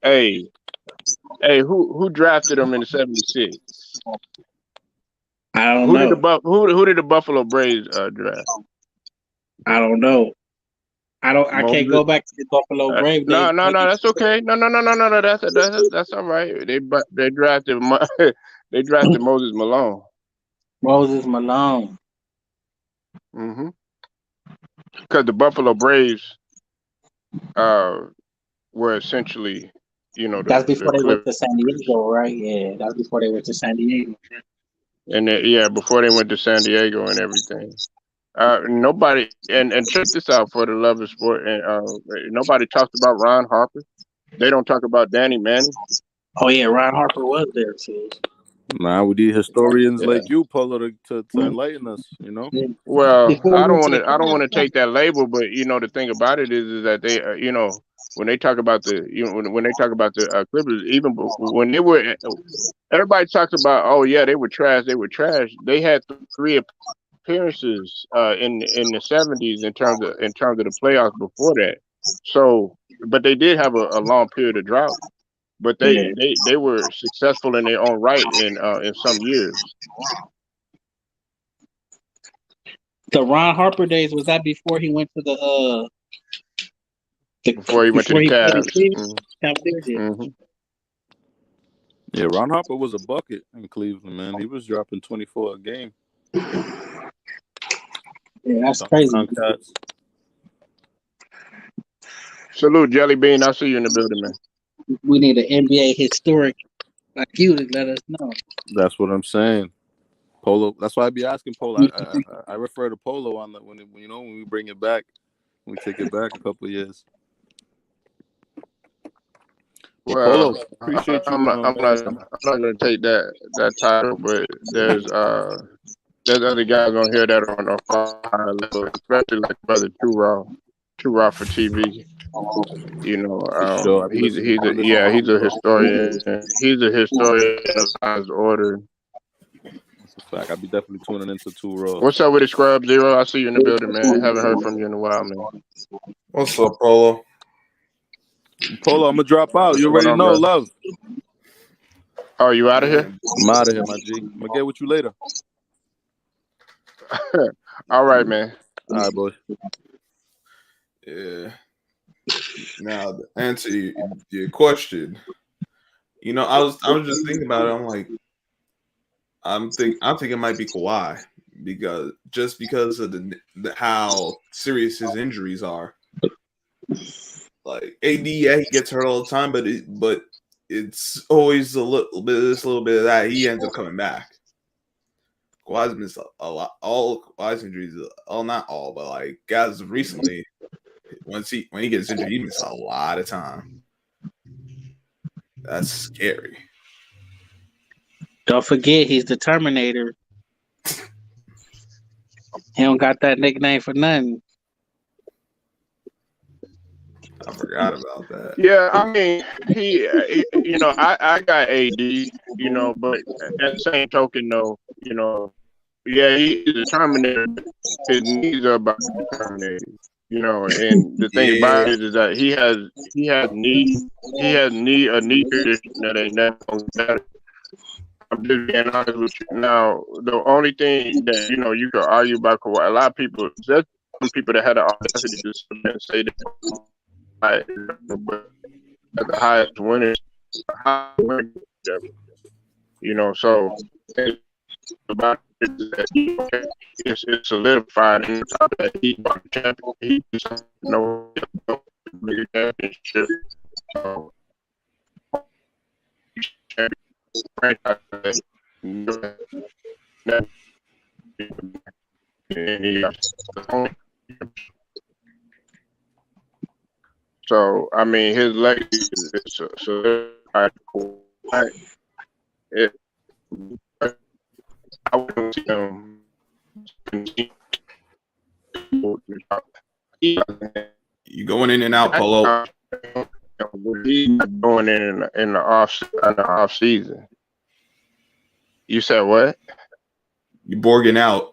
Speaker 1: Hey, hey, who drafted him in the '76?
Speaker 3: I don't know.
Speaker 1: Who did the Buffalo Braves draft?
Speaker 3: I don't know. I don't. I can't
Speaker 1: Moses.
Speaker 3: go back to the Buffalo Brave days.
Speaker 1: No, no, no, that's okay. No, no, no, no, no, no. That's all right. They drafted they drafted Moses Malone.
Speaker 3: Moses Malone.
Speaker 1: Mm-hmm. Because the Buffalo Braves uh were essentially,
Speaker 3: That's
Speaker 1: the
Speaker 3: before they went to San
Speaker 1: Clippers,
Speaker 3: Diego, right? Yeah, that's before they went to San Diego.
Speaker 1: and yeah, before they went to San Diego and everything. Nobody and check this out for the love of sport. And nobody talks about Ron Harper. They don't talk about Danny Manning.
Speaker 3: Oh yeah, Ron Harper was there too.
Speaker 2: Nah, we need historians
Speaker 1: Yeah.
Speaker 2: like you, Polo, to enlighten us.
Speaker 3: Yeah.
Speaker 1: Well,
Speaker 3: Before
Speaker 1: I
Speaker 3: we
Speaker 1: don't
Speaker 3: went to
Speaker 1: want
Speaker 3: the
Speaker 1: to. I don't want to
Speaker 3: Cavs.
Speaker 1: take that label, but the thing about it is that they, when they talk about when they talk about the Clippers, even when they were, everybody talks about, oh yeah, they were trash. They were trash. They had three appearances in the '70s in terms of the playoffs before that. So, but they did have a long period of drought. But they
Speaker 3: Yeah.
Speaker 1: they they were successful in their own right in some years
Speaker 3: The Ron Harper days, was that before he went to
Speaker 1: before he went to
Speaker 3: before
Speaker 1: the
Speaker 3: he played the
Speaker 1: Cavs.
Speaker 3: Cavs? Cavaliers, yeah.
Speaker 1: Mm-hmm.
Speaker 2: Yeah, Ron Harper was a bucket in Cleveland, man. He was dropping 24 a game.
Speaker 3: Yeah, that's
Speaker 2: Dunking
Speaker 3: crazy.
Speaker 2: on cats.
Speaker 1: Salute, Jelly Bean. I see you in the building, man.
Speaker 3: We need an NBA historic like you to let us know.
Speaker 2: That's what I'm saying. Polo. That's why I be asking Polo. I refer to Polo on the when we bring it back, when we take it back a couple of years. Well,
Speaker 1: Well,
Speaker 2: Polo, appreciate you, man.
Speaker 1: I'm not gonna take that title, but there's other guys on here that are on a far higher level, especially like brother Too Raw for TV. You know,
Speaker 2: For sure. I be listening. I be listening to
Speaker 1: he's a
Speaker 2: Too Raw.
Speaker 1: historian. He's a historian of God's order.
Speaker 2: That's a fact. I be definitely tuning into Too Raw.
Speaker 1: What's up with the Scrub Zero? I see you in the building, man. Haven't heard from you in a while, man.
Speaker 4: What's up, Polo?
Speaker 2: Polo, I'm gonna drop out.
Speaker 1: What's
Speaker 2: You
Speaker 1: going
Speaker 2: already
Speaker 1: on,
Speaker 2: know,
Speaker 1: bro?
Speaker 2: love.
Speaker 1: Oh, you out of here?
Speaker 4: Man,
Speaker 2: I'm out of here, my G. I'm gonna get with you later.
Speaker 1: All right, man.
Speaker 2: All right, boy.
Speaker 4: yeah. Now, to answer your question, I was just thinking about it. I'm like, I think it might be Kawhi because of the how serious his injuries are. Like AD, yeah, he gets hurt all the time, but it's always a little bit of this, a little bit of that. He ends up coming back. Kawhi's missed a lot. All Kawhi's injuries, all not all, but like guys recently, when he gets injured, he misses a lot of time. That's scary.
Speaker 3: Don't forget, he's the Terminator. He don't got that nickname for nothing.
Speaker 4: I forgot about that.
Speaker 1: Yeah, I mean, I got AD, but at the same token, though, yeah, he's a Terminator. His needs are about to be terminated. And the thing about
Speaker 4: Yeah,
Speaker 1: it is that he has a knee condition that ain't never gonna get better. I'm just being honest with you. Now, the only thing that you could argue about Kawhi, a lot of people, there's some people that had the audacity to sit there and say that Kawhi is the highest winner, ever. So it's about it is that it's solidified, and on top of that, he won the champion. He just bigger championship. So, franchise that never and so I mean his legacy is solidified. It, I wouldn't see him continue.
Speaker 4: you going in and out, Polo.
Speaker 1: He's not going in the off season. You said what?
Speaker 4: You borging out.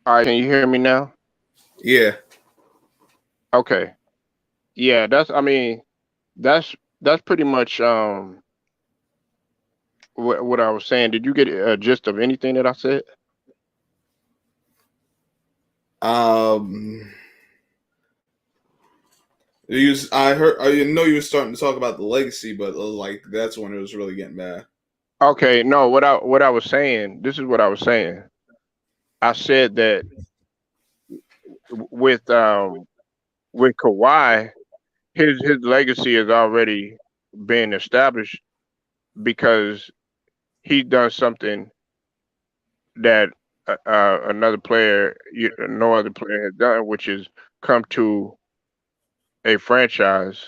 Speaker 1: All right, can you hear me now?
Speaker 4: Yeah.
Speaker 1: Okay. Yeah, that's pretty much what I was saying. Did you get a gist of anything that I said?
Speaker 4: Um. I heard. I know you were starting to talk about the legacy, but like that's when it was really getting bad.
Speaker 1: Okay, no, what I was saying, this is what I was saying. I said that with with Kawhi, his legacy has already been established because he's done something that another player, no other player has done, which is come to a franchise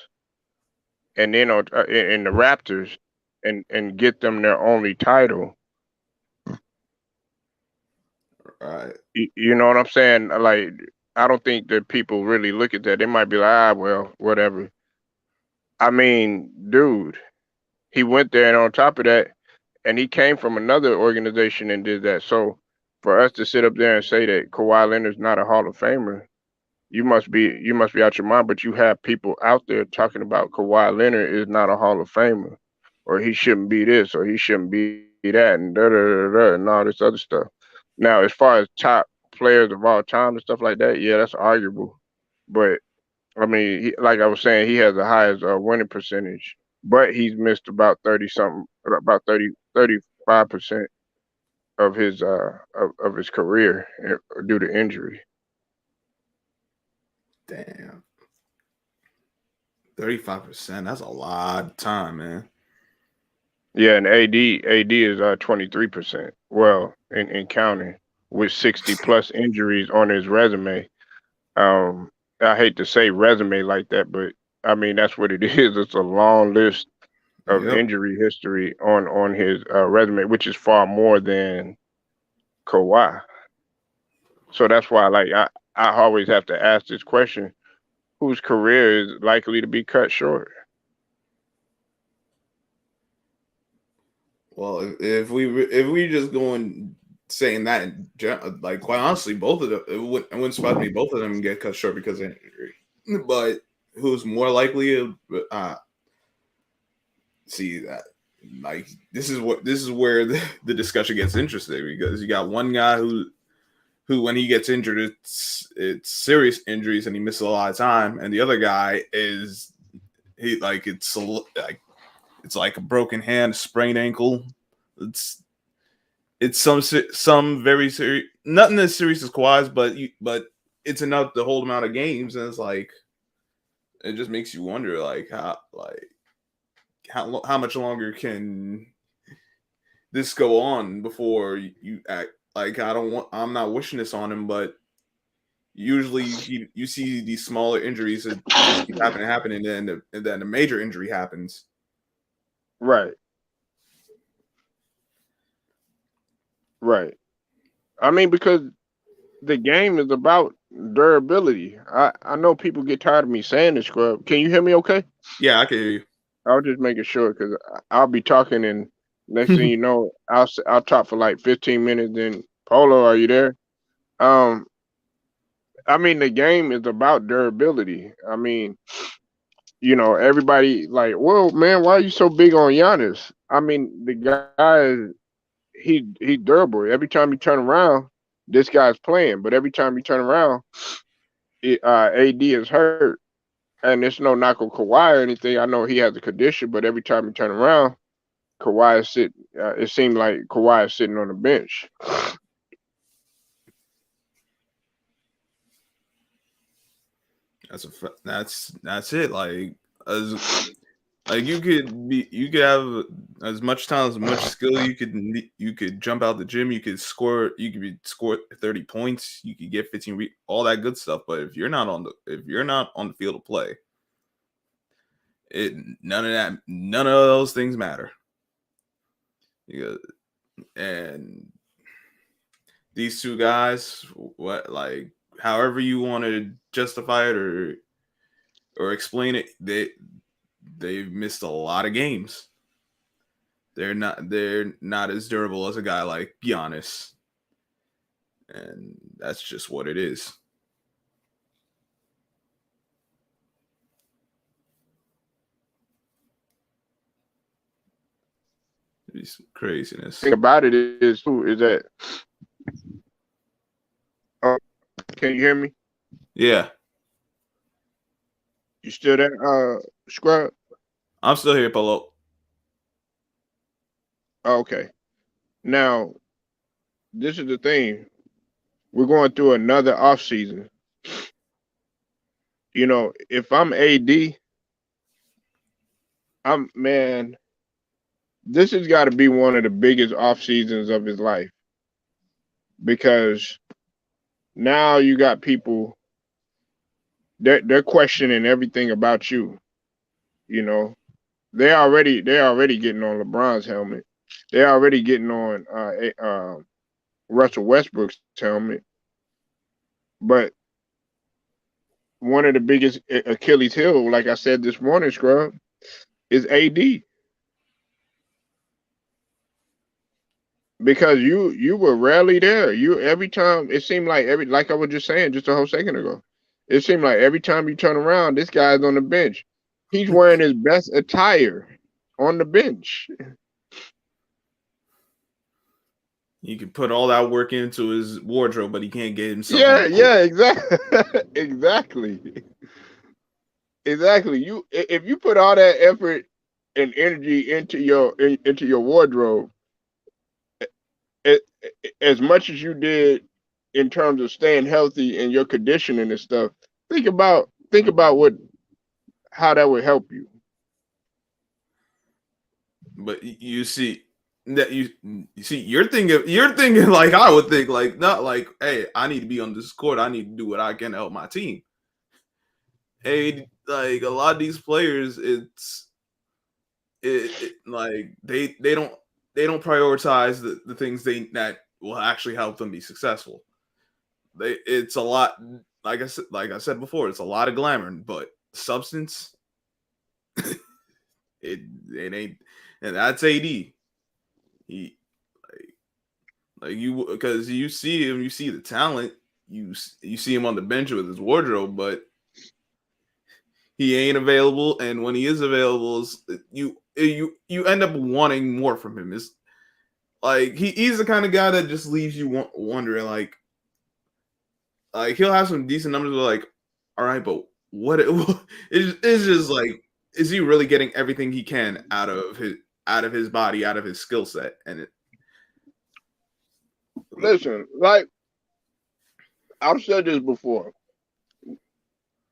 Speaker 1: and in the Raptors and get them their only title
Speaker 4: Right.
Speaker 1: You know what I'm saying? Like, I don't think that people really look at that. They might be like, ah, well, whatever. I mean, dude, he went there, and on top of that, and he came from another organization and did that. So for us to sit up there and say that Kawhi Leonard's not a Hall of Famer, you must be out your mind. But you have people out there talking about Kawhi Leonard is not a Hall of Famer, or he shouldn't be this, or he shouldn't be that, and da da da da, and all this other stuff. Now, as far as top players of all time and stuff like that, yeah, that's arguable. But I mean, like I was saying, he has the highest winning percentage, but he's missed about 30 something, about 35% of his career due to injury.
Speaker 4: Damn. 35%. That's a lot of time, man.
Speaker 1: Yeah, and AD is 23%. Well, in counting with 60 plus injuries on his resume. Um, I hate to say resume like that, but I mean that's what it is. It's a long list of
Speaker 4: Yep.
Speaker 1: injury history on his resume, which is far more than Kawhi. So that's why, like, I always have to ask this question: whose career is likely to be cut short?
Speaker 4: Well, if we just going saying that, like quite honestly, both of them it wouldn't surprise me. Both of them get cut short because of injury. But who's more likely to see that? Like this is where the discussion gets interesting because you got one guy who when he gets injured, it's serious injuries and he misses a lot of time, and the other guy is he like it's like a broken hand, a sprained ankle. It's it's some very serious, nothing as serious as Kawhi's, but it's enough to hold him out of games, and it's like it just makes you wonder how much longer can this go on before you act like I'm not wishing this on him, but usually you see these smaller injuries that just keep happening, and then a major injury happens.
Speaker 1: Right, right. I mean, because the game is about durability. I know people get tired of me saying this, scrub. Can you hear me? Okay.
Speaker 4: Yeah, I can hear
Speaker 1: I was just making sure because I'll be talking and next thing
Speaker 4: you.
Speaker 1: you know, I'll talk for like 15 minutes. Then Polo, are you there? Um, I mean the game is about durability. I mean, everybody like, well, man, why are you so big on Giannis? I mean, the guy he's durable. Every time you turn around, this guy's playing, but every time you turn around, AD is hurt. And it's no knock on Kawhi or anything. I know he has a condition, but every time you turn around, Kawhi is sitting. It seemed like Kawhi is sitting on the bench.
Speaker 4: That's it. Like you could have as much talent, as much skill. You could jump out the gym. You could score 30 points. You could get 15, all that good stuff. But if you're not on the field of play, it none of those things matter. Because, and these two guys, what like however you want to justify it or explain it, they've missed a lot of games. They're not as durable as a guy like Giannis, and that's just what it is. It's craziness.
Speaker 1: Thing about it is too is that oh, can you hear me?
Speaker 4: Yeah,
Speaker 1: You still there, Scrub?
Speaker 4: I'm still here, Polo.
Speaker 1: Oh, okay. Now this is the thing. We're going through another off season. If I'm AD, I'm man. This has got to be one of the biggest off seasons of his life because now you got people they're questioning everything about you. You know, they're already getting on LeBron's helmet. They're already getting on Russell Westbrook's helmet. But one of the biggest Achilles heel, like I said this morning, Scrub, is AD. Because you were rarely there. You every time it seemed like every like I was just saying just a whole second ago. It seemed like every time you turn around, this guy's on the bench. He's wearing his best attire on the bench.
Speaker 4: He can put all that work into his wardrobe, but he can't get himself on
Speaker 1: Yeah,
Speaker 4: the court.
Speaker 1: yeah, exactly. Exactly. Exactly. You if you put all that effort and energy into your wardrobe, it, as much as you did in terms of staying healthy and your conditioning and stuff, think about what how that would help you.
Speaker 4: But you see that you see you're thinking like I would think, like not like, hey, I need to be on this court. I need to do what I can to help my team. Hey, like a lot of these players, like they don't prioritize the things that will actually help them be successful. It's a lot, like I said before, it's a lot of glamour, but substance, it ain't, and that's AD. He like you because you see him, you see the talent, you see him on the bench with his wardrobe, but he ain't available, and when he is available, you end up wanting more from him. It's like he's the kind of guy that just leaves you wondering, like he'll have some decent numbers, but like, all right, but what it's just like, is he really getting everything he can out of his body, out of his skill set? And
Speaker 1: Listen, like I've said this before,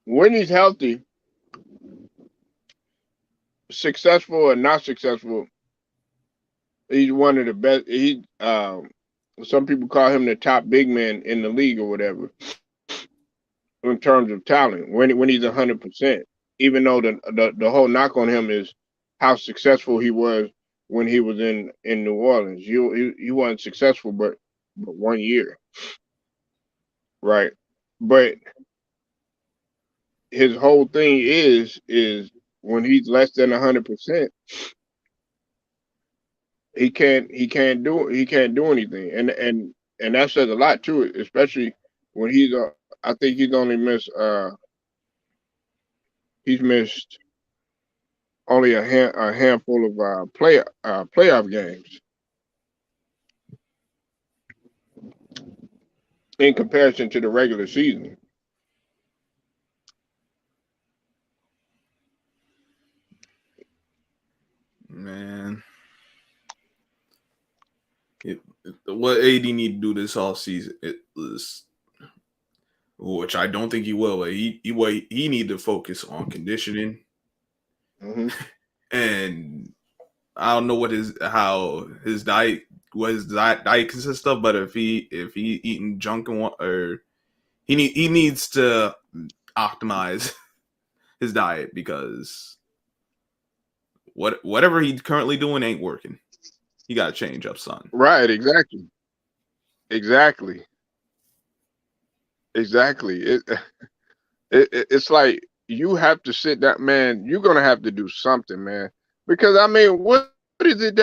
Speaker 1: when he's healthy, successful or not successful, he's one of the best. Some people call him the top big man in the league or whatever in terms of talent. When he's 100%, even though the whole knock on him is how successful he was when he was in New Orleans. He wasn't successful, but 1 year, right? But his whole thing is when he's less than 100%, he can't do anything, and that says a lot to it, especially when I think he's only missed only a handful of playoff games in comparison to the regular season.
Speaker 4: man, what AD need to do this off season, it was, which I don't think he will, but he need to focus on conditioning,
Speaker 1: Hmm.
Speaker 4: and I don't know how his diet what his diet consists of, but if he eating junk or he needs to optimize his diet, because whatever he's currently doing ain't working. He got to change up, son.
Speaker 1: Right, exactly, exactly. It's like you have to sit that man. You're gonna have to do something, man. Because I mean, what is it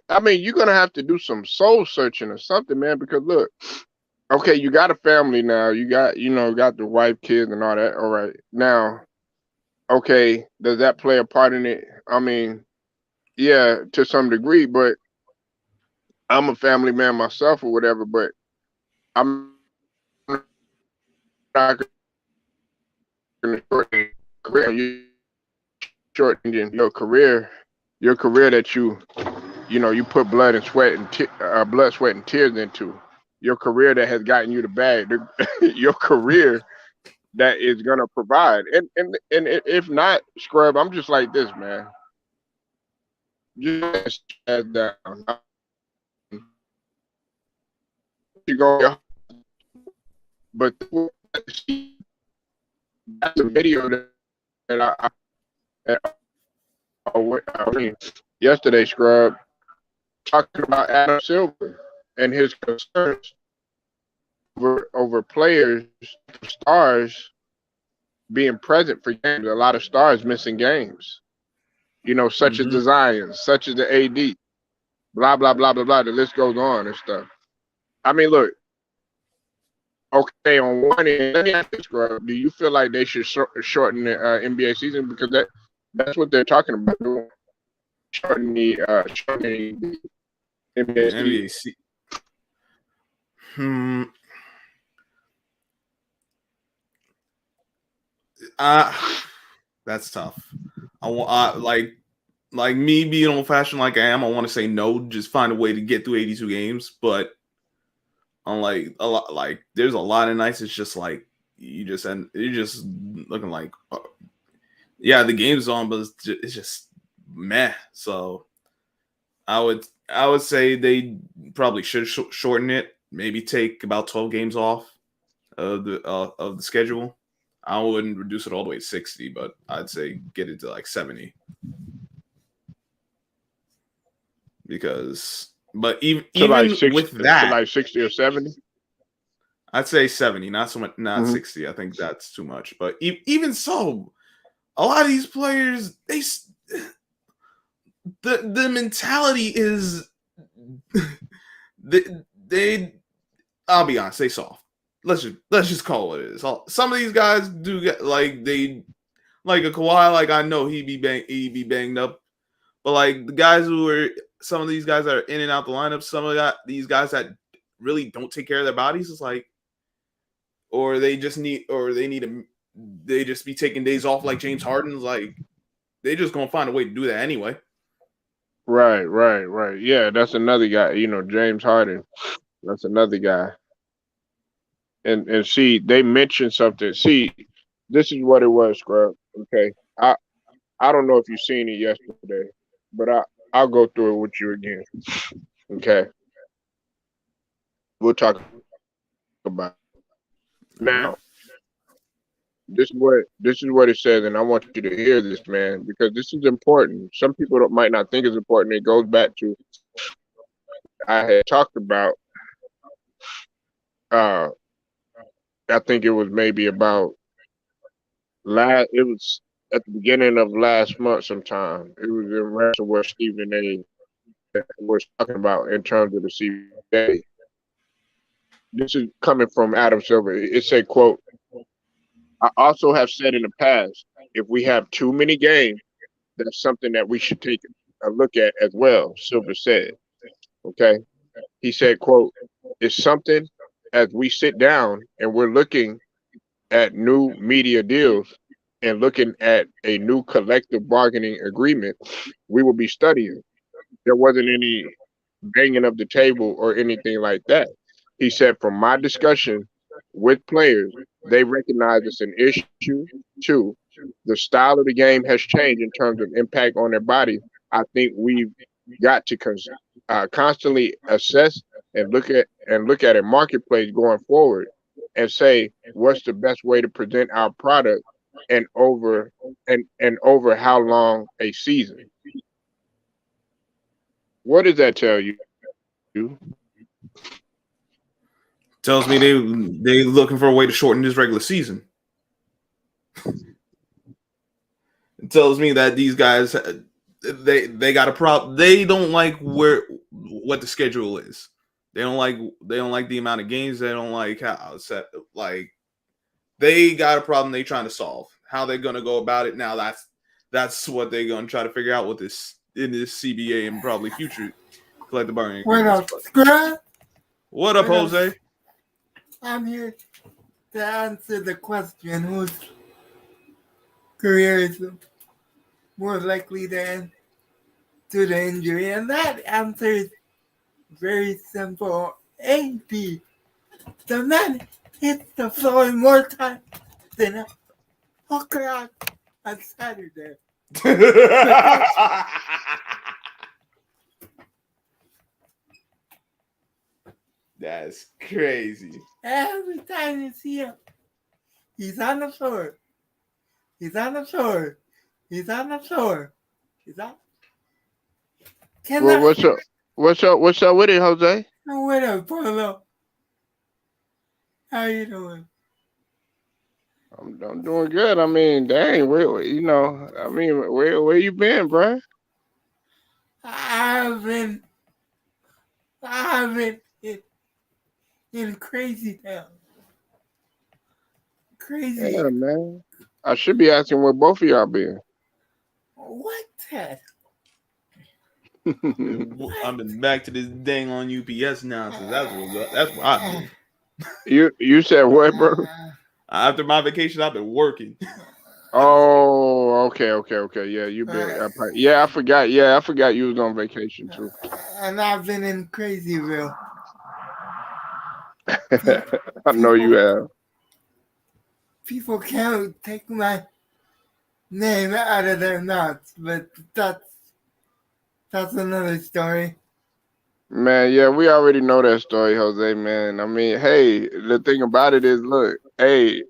Speaker 1: I mean, you're gonna have to do some soul searching or something, man. Because look, okay, you got a family now. You got the wife, kids, and all that. All right, now, okay, does that play a part in it? I mean, yeah, to some degree, but I'm a family man myself or whatever. But I'm not gonna shorten career. You shorten your career that you put blood, sweat, and tears into. Your career that has gotten you the bag. Your career that is gonna provide. And if not, scrub, I'm just like this, man. Just sit your ass down. I mean, you go, but that's a video that that I mean, yesterday, scrub, talking about Adam Silver and his concerns. over players, stars being present for games. A lot of stars missing games. Such as
Speaker 4: Mm-hmm.
Speaker 1: the Zions, such as the AD, blah blah blah blah blah. The list goes on and stuff. I mean, look. Okay, on one end, let me ask this, bro. Do you feel like they should shorten the NBA season because that's what they're talking about doing, shortening the NBA season?
Speaker 4: NBA. Hmm. Uh, that's tough. Like me being old fashioned like I am. I want to say no. Just find a way to get through 82 games. But unlike a lot, like there's a lot of nights. It's just like you're just looking like, yeah, the game's on, but it's just meh. So I would say they probably should shorten it. Maybe take about 12 games off of the schedule. I wouldn't reduce it all the way to 60, but I'd say get it to like 70 because. But even with
Speaker 1: To
Speaker 4: that,
Speaker 1: like 60 or 70.
Speaker 4: I'd say 70, not so much, not
Speaker 1: Mm-hmm.
Speaker 4: 60. I think that's too much. But even so, a lot of these players, the mentality is they I'll be honest, they soft. Let's just call it what it is. Some of these guys do get like a Kawhi. Like I know he'd be banged up, but like the guys who are some of these guys that are in and out the lineup, some of these guys that really don't take care of their bodies is like, or they just be taking days off like James Harden's. Like they just gonna find a way to do that anyway.
Speaker 1: Right. Yeah, that's another guy. James Harden. That's another guy. And see, they mentioned something. See, this is what it was, Scrub. Okay, I don't know if you seen it yesterday, but I'll go through it with you again. Okay, we'll talk about it. Now,
Speaker 4: Okay.
Speaker 1: this is what it says, and I want you to hear this, man, because this is important. Some people might not think it's important. It goes back to I had talked about. Uh, I think it was maybe about last. It was at the beginning of last month, sometime. It was in reference to what Stephen A. was talking about in terms of the CBA. This is coming from Adam Silver. It said, "quote I also have said in the past, if we have too many games, that's something that we should take a look at as well." Silver said. Okay, he said, "quote It's something as we sit down and we're looking at new media deals and looking at a new collective bargaining agreement, we will be studying. There wasn't any banging of the table or anything like that." He said, "From my discussion with players, they recognize it's an issue too. The style of the game has changed in terms of impact on their bodies. I think we've got to constantly assess and look at a marketplace going forward and say what's the best way to present our product and over how long a season." What does that tell you?
Speaker 4: Tells me they looking for a way to shorten this regular season. It tells me that these guys they got a problem. They don't like what the schedule is. They don't like the amount of games. They don't like how set like they got a problem they trying to solve. How they're gonna go about it now? That's what they're gonna try to figure out with this in this CBA and probably future collective bargaining
Speaker 5: What
Speaker 4: agreements.
Speaker 5: up, Scrub?
Speaker 4: What up,
Speaker 5: What up?
Speaker 4: Jose?
Speaker 5: I'm here to answer the question whose career is more likely to end to the injury. And that answer is very simple. AD. The man hits the floor more times than a hooker on Saturday.
Speaker 4: That's crazy.
Speaker 5: Every time you see him, he's on the floor. He's on the floor. He's on the floor. He's on.
Speaker 1: Well,
Speaker 5: Cannot
Speaker 1: what's up with it, Jose?
Speaker 5: with a polo. How you doing?
Speaker 1: I'm doing good. I mean, dang, I mean, where you been, bruh?
Speaker 5: I've been, I've been in crazy town. Crazy.
Speaker 1: Yeah, man. I should be asking where both of y'all been.
Speaker 5: What, Ted?
Speaker 4: I've
Speaker 5: What?
Speaker 4: been back to this dang on UPS now because that's what I've been.
Speaker 1: You said what, bro?
Speaker 4: After my vacation, I've been working.
Speaker 1: Oh, okay. Yeah, you been. Yeah, I forgot. Yeah, I forgot you was on vacation too.
Speaker 5: And I've been in Crazyville.
Speaker 1: I know you
Speaker 5: People,
Speaker 1: have.
Speaker 5: people can't take my name out of their mouths, but that's another story.
Speaker 1: Man, yeah, we already know that story, Jose, man. I mean, hey, the thing about it is, look, hey,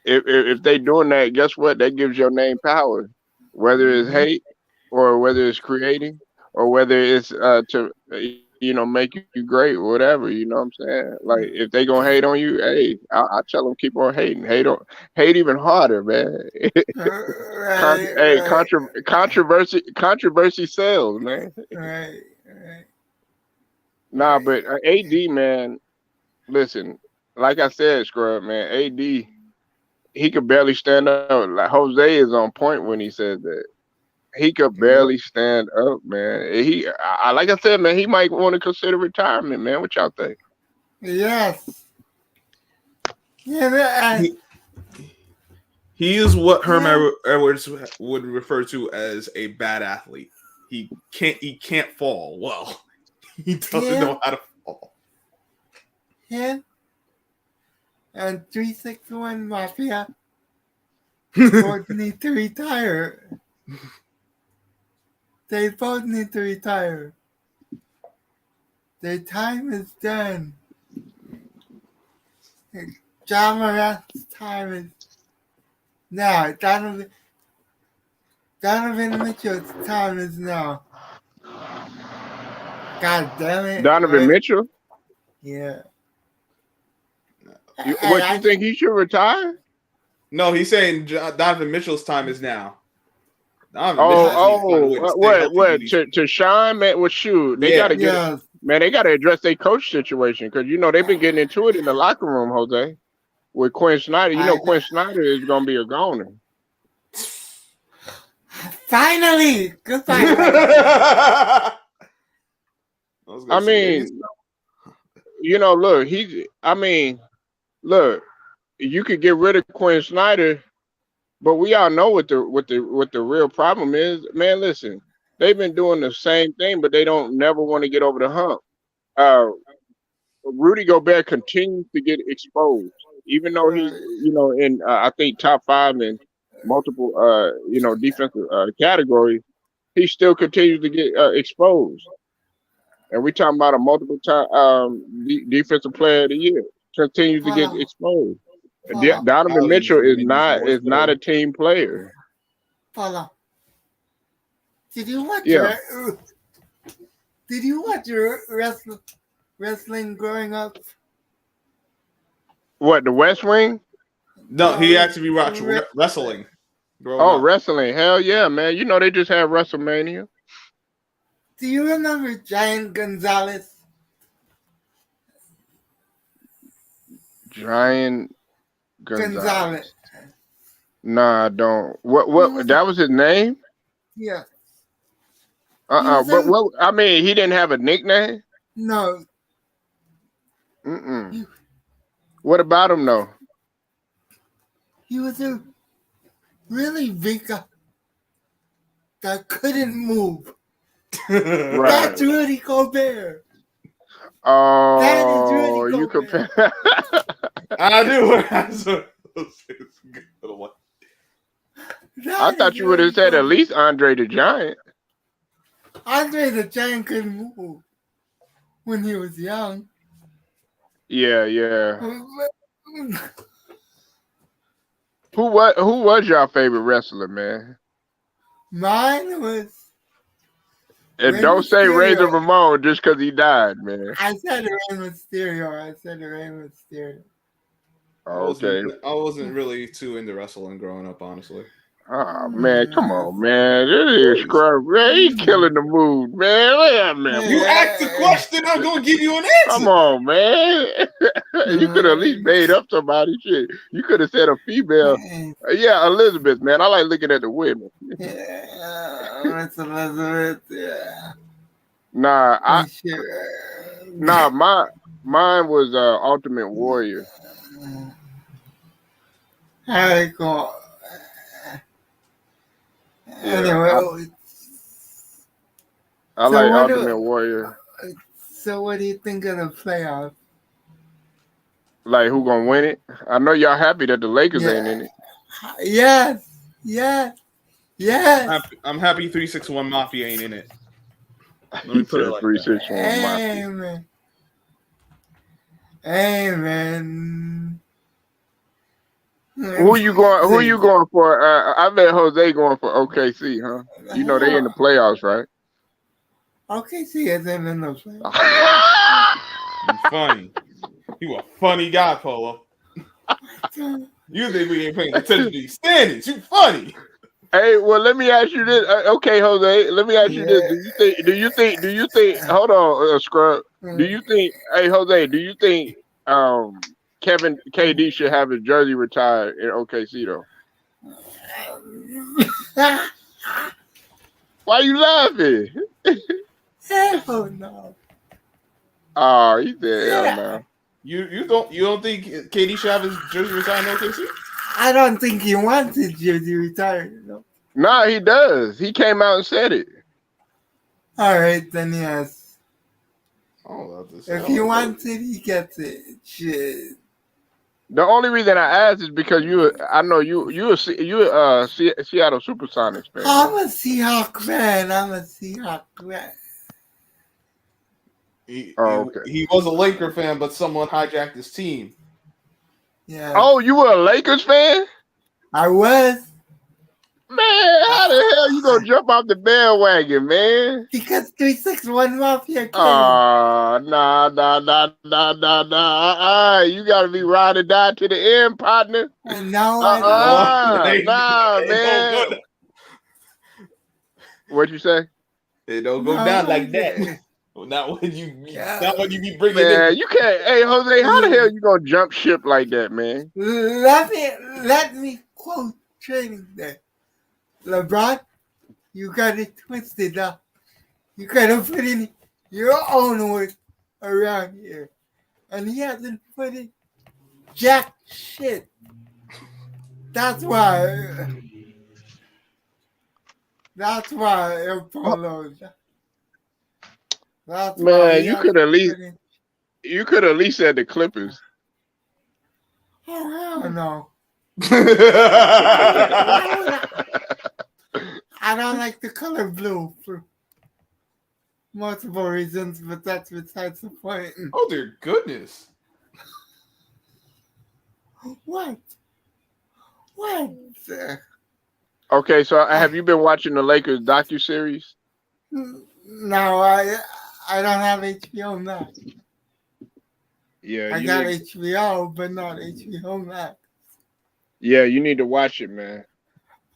Speaker 1: if they doing that, guess what? That gives your name power. Whether it's
Speaker 5: Mm-hmm.
Speaker 1: hate or whether it's creating or whether it's to make you great, whatever, you know what I'm saying? Like if they gonna hate on you, hey, I tell them keep on hating. Hate even harder, man. Hey,
Speaker 5: Right,
Speaker 1: controversy sells, man.
Speaker 5: right, right,
Speaker 1: Nah,
Speaker 5: right.
Speaker 1: but AD, man, listen, like I said, Scrub, man, AD, he could barely stand up. Like Jose is on point when he says that. He could barely
Speaker 5: Yep.
Speaker 1: stand up, man. Like I said, man, he might want to consider retirement, man. What y'all think?
Speaker 5: Yes. Yeah,
Speaker 4: he, he is what Herm
Speaker 5: yeah,
Speaker 4: Edwards would refer to as a bad athlete. He can't fall well. He doesn't know
Speaker 5: him,
Speaker 4: how to fall.
Speaker 5: him, and 361 Mafia both need to retire. They both need to retire. Their time is done. John Morant's time is now. Donovan Mitchell's time is now. God damn it,
Speaker 1: Donovan
Speaker 5: right?
Speaker 1: Mitchell?
Speaker 5: Yeah.
Speaker 1: What you
Speaker 5: I
Speaker 1: think he should retire?
Speaker 4: No, he's saying Donovan Mitchell's time is now. Donovan Mitchell just needs to find a
Speaker 1: Oh,
Speaker 4: way to stay
Speaker 1: what,
Speaker 4: healthy through
Speaker 1: what?
Speaker 4: these.
Speaker 1: To Sean, man, well, shoot, they got
Speaker 4: Yeah.
Speaker 1: to get,
Speaker 5: yes.
Speaker 1: man, they got to address their coach situation because they've been getting into it in the locker room, Jose, with Quinn Snyder.
Speaker 5: I
Speaker 1: Quinn Snyder is gonna be a goner.
Speaker 5: finally goodbye.
Speaker 4: I was
Speaker 1: I
Speaker 4: gonna say, yeah, he's
Speaker 1: mean, look, look, you could get rid of Quinn Snyder, but we all know what the real problem is. Man, listen, they've been doing the same thing, but they don't never want to get over the hump. Uh, Rudy Gobert continues to get exposed, even though he's
Speaker 5: Right.
Speaker 1: in I think top five in multiple defensive categories. He still continues to get exposed. And we talking about a multiple time defensive player of the year continues to get
Speaker 5: Follow,
Speaker 1: exposed.
Speaker 5: follow,
Speaker 1: Donovan
Speaker 4: probably
Speaker 1: Mitchell is
Speaker 4: made his voice
Speaker 1: not
Speaker 4: better.
Speaker 1: a team player.
Speaker 5: follow. Did you watch
Speaker 1: Yeah.
Speaker 5: your Did you watch your wrestling growing up?
Speaker 1: What, the West Wing?
Speaker 4: No, he actually watched
Speaker 5: Wrestling.
Speaker 4: wrestling growing
Speaker 1: Oh,
Speaker 4: up.
Speaker 1: wrestling. Hell yeah, man. They just had WrestleMania.
Speaker 5: Do you remember Giant Gonzalez?
Speaker 1: Giant Gonzalez.
Speaker 5: Gonzalez.
Speaker 1: Nah, I don't.
Speaker 5: He
Speaker 1: What
Speaker 5: was
Speaker 1: that was his name?
Speaker 5: yeah. He was
Speaker 1: But
Speaker 5: a
Speaker 1: what I mean, he didn't have a nickname?
Speaker 5: no.
Speaker 1: Mm-mm.
Speaker 5: He,
Speaker 1: What about him though?
Speaker 5: he was a really big guy that couldn't move.
Speaker 1: Right.
Speaker 5: That's Rudy Gobert. That is
Speaker 1: Oh,
Speaker 5: Rudy
Speaker 1: you
Speaker 5: Gobert.
Speaker 1: compare.
Speaker 4: I do. It's a good one.
Speaker 1: I
Speaker 5: That
Speaker 1: thought
Speaker 5: is
Speaker 1: you would have
Speaker 5: Rudy
Speaker 1: said at
Speaker 5: Gobert.
Speaker 1: least Andre the Giant.
Speaker 5: Andre the Giant couldn't move when he was young.
Speaker 1: Yeah. Who was your favorite wrestler, man?
Speaker 5: Mine was
Speaker 1: And
Speaker 5: Rey
Speaker 1: don't say Razor
Speaker 5: Mysterio.
Speaker 1: Ramon just because he died, man.
Speaker 5: I said Rey Mysterio.
Speaker 1: Okay.
Speaker 4: I wasn't really too into wrestling growing up, honestly.
Speaker 1: Oh man, come on, man. This is scrub. Man, he killing the mood, man. Wait a minute,
Speaker 4: You
Speaker 1: boy.
Speaker 4: asked the question, I'm gonna give you an
Speaker 1: Come
Speaker 4: answer.
Speaker 1: on, man. You could at least made up somebody. Shit, you could have said a female. Yeah, Elizabeth, man. I like looking at the women.
Speaker 5: Miss Elizabeth. Yeah.
Speaker 1: Nah,
Speaker 5: Sure.
Speaker 1: mine was Ultimate Warrior.
Speaker 5: I go.
Speaker 1: Yeah,
Speaker 5: Anyway,
Speaker 1: I
Speaker 5: so
Speaker 1: like
Speaker 5: what do
Speaker 1: Ultimate Warrior.
Speaker 5: so what do you think of the playoffs?
Speaker 1: Like who gonna win it? I know y'all happy that the Lakers ain't in
Speaker 5: Yeah.
Speaker 1: it.
Speaker 5: Yes. Yes. Yes.
Speaker 4: I'm happy 361 Mafia ain't in it. Let
Speaker 1: He
Speaker 4: me put it
Speaker 1: said
Speaker 4: like
Speaker 1: three
Speaker 4: that.
Speaker 1: six one Mafia.
Speaker 5: Amen. Amen.
Speaker 1: Who you going? Who you going for? I bet Jose going for OKC, huh? You know they in the playoffs, right?
Speaker 5: Okay, see, it's in the playoffs.
Speaker 4: You funny. You a funny guy, Polo. You think we ain't paying attention to these standings? You funny.
Speaker 1: Hey, well, let me ask you this. Okay, Jose, let me ask you this. Do you think? Hold on, Scrub. Do you think? Hey, Jose, do you think Kevin KD should have his jersey retired in OKC though? Why you laughing?
Speaker 5: Hell no.
Speaker 1: Oh, he said hell no.
Speaker 4: You don't think KD should have his jersey retired in OKC?
Speaker 5: I don't think he wants his jersey retired. No.
Speaker 1: Nah, he does. He came out and said it.
Speaker 5: All right, then yes.
Speaker 4: Oh,
Speaker 5: If he wants it, he gets it. Shit.
Speaker 1: The only reason I asked is because I know you a Seattle Supersonics fan.
Speaker 5: I'm a Seahawk fan.
Speaker 4: He
Speaker 1: Okay.
Speaker 4: was a Laker fan, but someone hijacked his team.
Speaker 5: Yeah.
Speaker 1: Oh, you were a Lakers fan?
Speaker 5: I was.
Speaker 1: Man, how the hell you gonna jump off the bandwagon, man?
Speaker 5: Because 361 Mafia came.
Speaker 1: Nah. You gotta be ride or die to the end, partner.
Speaker 5: No, I
Speaker 1: Nah, man. What'd you say?
Speaker 4: It don't go down like that. Not when you be bringing in.
Speaker 1: Man, you can't. Hey, Jose, how the hell you gonna jump ship like that, man?
Speaker 5: Let me quote Training Day. LeBron, you got it twisted up. You gotta put in your own work around here. And he hasn't put in jack shit. That's why Apollo. That's why
Speaker 1: Man, you could at least said the Clippers.
Speaker 5: Oh hell no. I don't like the color blue for multiple reasons, but that's besides the point.
Speaker 4: Oh dear goodness.
Speaker 5: What?
Speaker 1: Okay, so have you been watching the Lakers docuseries?
Speaker 5: No, I don't have HBO Max.
Speaker 1: Yeah,
Speaker 5: I got HBO, but not HBO Max.
Speaker 1: Yeah, you need to watch it, man.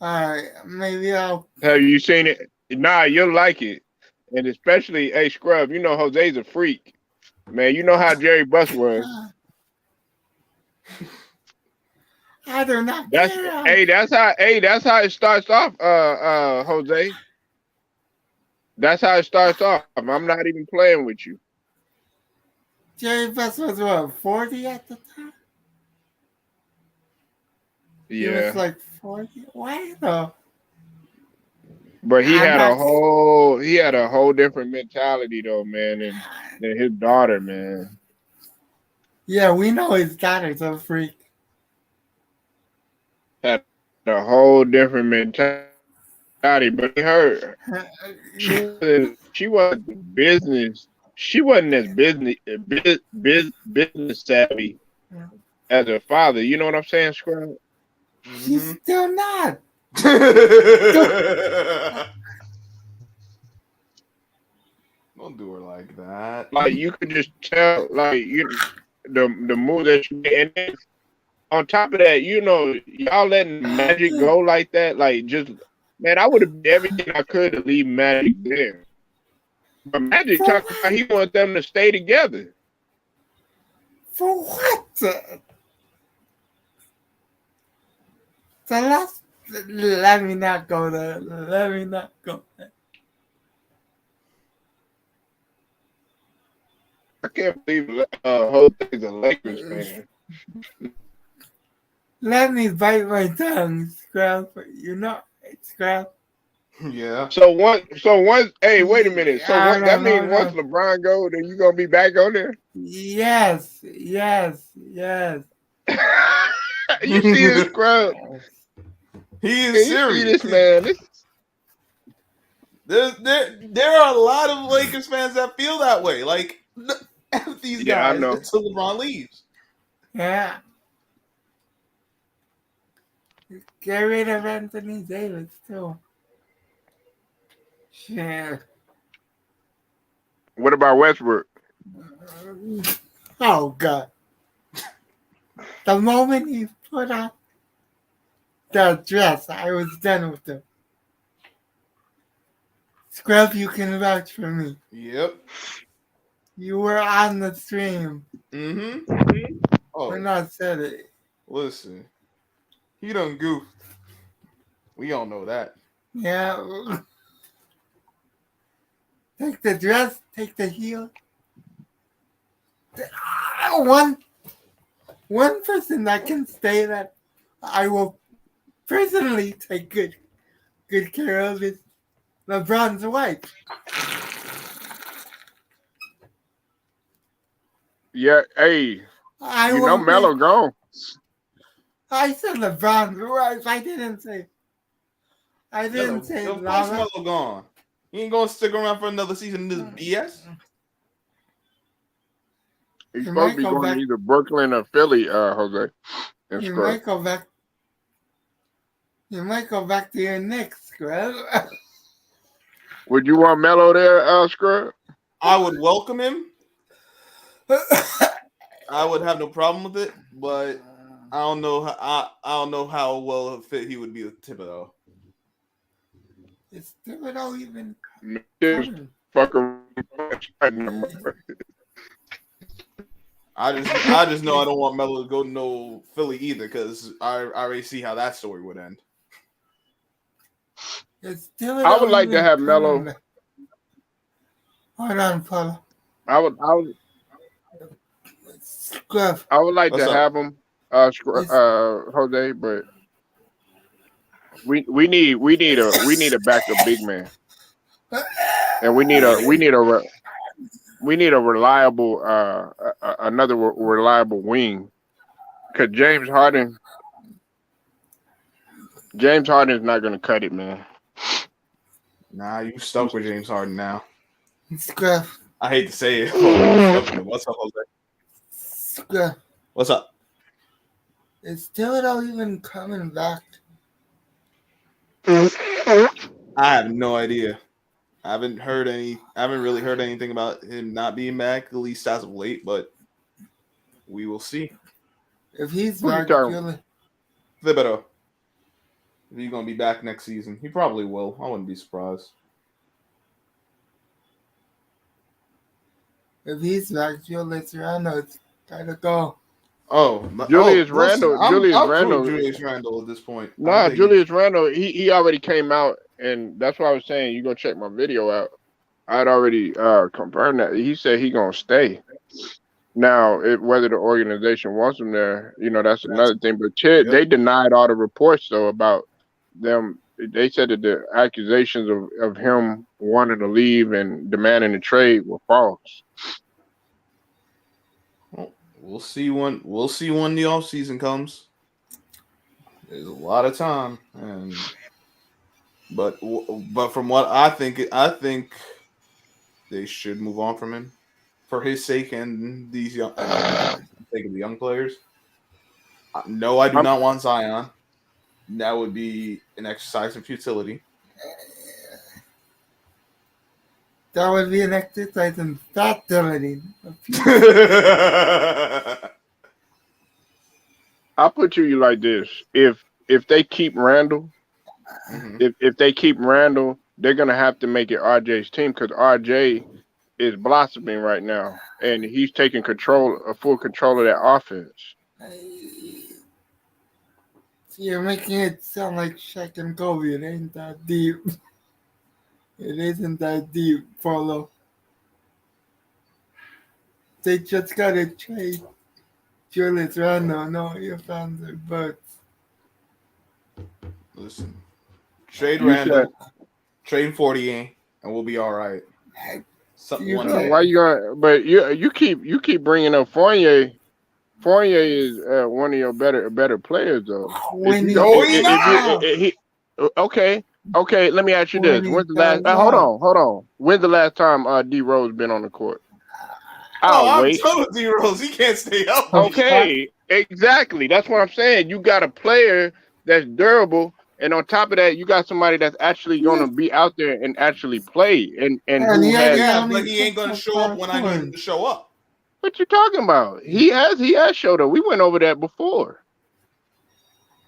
Speaker 5: Alright, maybe I'll.
Speaker 1: Have you seen it? Nah, you'll like it. And especially, hey, Scrub, you know Jose's a freak. Man, you know how Jerry Buss was.
Speaker 5: I do not
Speaker 1: That's
Speaker 5: care.
Speaker 1: that's how it starts off, Jose. That's how it starts off. I'm not even playing with you.
Speaker 5: Jerry Buss was what, 40 at the time?
Speaker 1: Yeah.
Speaker 5: He was like 40. Why though?
Speaker 1: But he had a whole different mentality though, man, than his daughter, man.
Speaker 5: Yeah, we know his daughter's a freak.
Speaker 1: Had a whole different mentality, but her she wasn't business. She wasn't as business savvy as her father. You know what I'm saying, Scrub?
Speaker 5: She's still not.
Speaker 4: Don't do her like that.
Speaker 1: Like you could just tell, like the move that she made. on top of that, y'all letting the Magic go like that, like just man, I would have did everything I could to leave Magic there. But Magic
Speaker 5: For
Speaker 1: talking about
Speaker 5: what?
Speaker 1: he want them to stay together.
Speaker 5: For what? So let me not go there. Let me not go there.
Speaker 1: I can't believe Jose's a Lakers fan.
Speaker 5: Let me bite my tongue, Scrap. You know, Scrap.
Speaker 4: Yeah.
Speaker 1: So once, hey, wait a minute. So
Speaker 5: I
Speaker 1: what? That
Speaker 5: don't
Speaker 1: means
Speaker 5: know.
Speaker 1: once
Speaker 5: No.
Speaker 1: LeBron go, then you gonna be back on there.
Speaker 5: Yes.
Speaker 1: You see this crowd?
Speaker 4: He
Speaker 1: Can
Speaker 4: is
Speaker 1: you see
Speaker 4: serious.
Speaker 1: this man?
Speaker 4: There are a lot of Lakers fans that feel that way. Like F these
Speaker 1: Yeah, I
Speaker 4: guys
Speaker 1: know.
Speaker 4: until LeBron leaves.
Speaker 5: Yeah. Get rid of Anthony Davis too. Shit.
Speaker 1: What about Westbrook?
Speaker 5: Oh God. The moment he put on the dress, I was done with him. Scrub, you can vouch for me.
Speaker 4: Yep.
Speaker 5: You were on the stream
Speaker 4: Mm-hmm.
Speaker 5: when
Speaker 4: Oh,
Speaker 5: I said it.
Speaker 4: listen. He done goofed. We all know that.
Speaker 5: Yeah. Take the dress, take the heel. One person that can say that I will personally take good care of is LeBron's wife.
Speaker 1: Yeah, hey,
Speaker 5: I will
Speaker 1: Melo
Speaker 5: make.
Speaker 1: gone.
Speaker 5: I said LeBron's wife. I didn't
Speaker 4: Melo,
Speaker 5: say
Speaker 4: of course
Speaker 5: Lala.
Speaker 4: Melo gone. He ain't gonna stick around for another season in this BS.
Speaker 1: He's
Speaker 5: He
Speaker 1: supposed to
Speaker 5: might
Speaker 1: be
Speaker 5: go
Speaker 1: going to
Speaker 5: back.
Speaker 1: either Brooklyn or Philly, Jose, and
Speaker 5: He
Speaker 1: Scrub.
Speaker 5: might go back. He might go back to your Knicks, Scrub.
Speaker 1: Would you want Melo there, Scrub?
Speaker 4: I would welcome him. I would have no problem with it, but I don't know how I don't know how well a fit he would be with Thibodeau.
Speaker 5: Is Thibodeau even
Speaker 1: Just
Speaker 5: coming?
Speaker 1: fuck around.
Speaker 4: I just know I don't want Melo to go to no Philly either because I already see how that story would end.
Speaker 5: Is
Speaker 1: I
Speaker 5: Thibodeau
Speaker 1: would like to
Speaker 5: even
Speaker 1: have
Speaker 5: coming?
Speaker 1: Melo.
Speaker 5: Hold on, Paula. Scrub.
Speaker 1: I would like
Speaker 4: What's
Speaker 1: to
Speaker 4: up?
Speaker 1: have him,
Speaker 5: Is
Speaker 1: Jose, but we need a backup big man, and we need a reliable another reliable wing, because James Harden is not going to cut it, man.
Speaker 4: Nah, you stuck with James Harden now.
Speaker 5: Scrub.
Speaker 4: I hate to say it. But what's up, Jose?
Speaker 5: Scrub.
Speaker 4: What's up?
Speaker 5: Is Thibodeau even coming back?
Speaker 4: I have no idea. I haven't really heard anything about him not being back, at least as of late, but we will see.
Speaker 5: If he's
Speaker 1: Who you
Speaker 5: back,
Speaker 1: talking?
Speaker 4: Thibodeau. If he's gonna be back next season. He probably will. I wouldn't be surprised.
Speaker 5: if he's back, Julius Randle's gotta go.
Speaker 1: Julius
Speaker 4: Listen,
Speaker 1: Randle.
Speaker 4: I'm
Speaker 1: Julius
Speaker 4: cool with
Speaker 1: Randle.
Speaker 4: Julius Randle at this point. I'm
Speaker 1: Nah,
Speaker 4: thinking,
Speaker 1: Julius Randle. He already came out, and that's why I was saying you gonna check my video out. I'd already confirmed that. He said he gonna stay. Now, whether the organization wants him there, that's
Speaker 4: that's
Speaker 1: another thing. But
Speaker 4: yep.
Speaker 1: they denied all the reports though about them. They said that the accusations of him wanting to leave and demanding a trade were false.
Speaker 4: Well, we'll see when the off season comes. There's a lot of time, but from what I think they should move on from him for his sake and these young and sake of the young players. No, I do
Speaker 1: I'm,
Speaker 4: not want Zion. That would be an exercise in futility.
Speaker 5: That would be an exercise in fatality.
Speaker 1: I'll put you like this: if they keep Randall,
Speaker 4: Hmm.
Speaker 1: if they keep Randall, they're gonna have to make it RJ's team because RJ is blossoming right now, and he's taking full control of that offense.
Speaker 5: You're making it sound like Shaq and Kobe. It ain't that deep. It isn't that deep, Polo. They just gotta trade Julius Randle. No, your fans are bugs.
Speaker 4: Listen, trade
Speaker 1: You said,
Speaker 4: Randall, trade 40, and we'll be all right.
Speaker 5: Heck,
Speaker 4: Something
Speaker 5: you
Speaker 4: one of these.
Speaker 5: can
Speaker 1: why you gonna? But you keep bringing up Fournier. Fournier is one of your better players though. If
Speaker 5: when
Speaker 1: you
Speaker 5: he
Speaker 1: don't,
Speaker 4: No, he
Speaker 1: if you
Speaker 4: not.
Speaker 1: he okay, okay. Let me ask you
Speaker 5: when
Speaker 1: this:
Speaker 5: he
Speaker 1: When's the last?
Speaker 5: goes
Speaker 1: Hold
Speaker 5: off.
Speaker 1: on, hold on. When's the last time D Rose been on the court?
Speaker 4: Oh,
Speaker 1: I'll
Speaker 4: I'm
Speaker 1: wait.
Speaker 4: told you, Rose. He can't stay
Speaker 5: So
Speaker 4: healthy.
Speaker 5: Shaq,
Speaker 1: Okay, exactly. That's what I'm saying. You got a player that's durable, and on top of that, you got somebody that's actually going
Speaker 5: yeah,
Speaker 1: to be out there and actually play, and
Speaker 5: and
Speaker 1: who
Speaker 5: he
Speaker 1: has
Speaker 4: Yeah,
Speaker 5: only
Speaker 4: but he ain't
Speaker 5: took
Speaker 4: gonna
Speaker 5: the
Speaker 4: show up
Speaker 5: first
Speaker 4: when I need him
Speaker 5: one.
Speaker 4: to show up.
Speaker 1: what you talking about? He has showed up. We went over that before.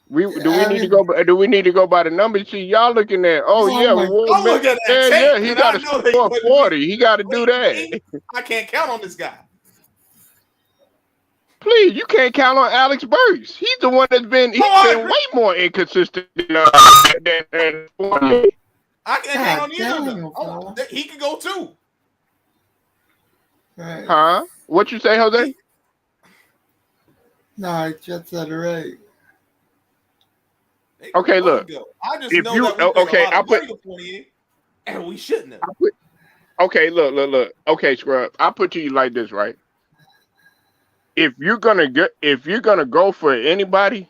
Speaker 1: We do we
Speaker 5: I
Speaker 1: need to
Speaker 5: mean,
Speaker 1: go? Do we need to go by the numbers? See, y'all looking at. Oh
Speaker 5: oh
Speaker 1: yeah,
Speaker 5: my,
Speaker 1: well,
Speaker 4: I'm
Speaker 1: man,
Speaker 4: looking at
Speaker 1: yeah,
Speaker 4: tape,
Speaker 1: yeah. He
Speaker 4: and
Speaker 1: got
Speaker 4: I
Speaker 1: to
Speaker 4: know that.
Speaker 1: score
Speaker 4: But if we
Speaker 1: 40. He got to do
Speaker 4: play
Speaker 1: that.
Speaker 4: game, I can't count on this guy.
Speaker 1: Please, you can't count on Alex Burks. He's the one that's been
Speaker 4: Oh,
Speaker 1: he's
Speaker 4: I
Speaker 1: been
Speaker 4: agree.
Speaker 1: way more inconsistent than Fournier.
Speaker 4: I can't count
Speaker 5: God
Speaker 4: on either of them.
Speaker 5: damn,
Speaker 4: Oh,
Speaker 5: fella.
Speaker 4: he could go too.
Speaker 5: Right.
Speaker 1: Huh? What you say, Jose?
Speaker 4: He,
Speaker 5: No, I just said it right.
Speaker 4: they could
Speaker 1: Okay,
Speaker 4: both
Speaker 1: look.
Speaker 4: go. I just
Speaker 1: If
Speaker 4: know
Speaker 1: you
Speaker 4: that we paid a
Speaker 1: okay,
Speaker 4: lot of money to 48, and we shouldn't have.
Speaker 1: I put okay, look. Okay, scrub. I put to you like this, right? If you're gonna go for anybody,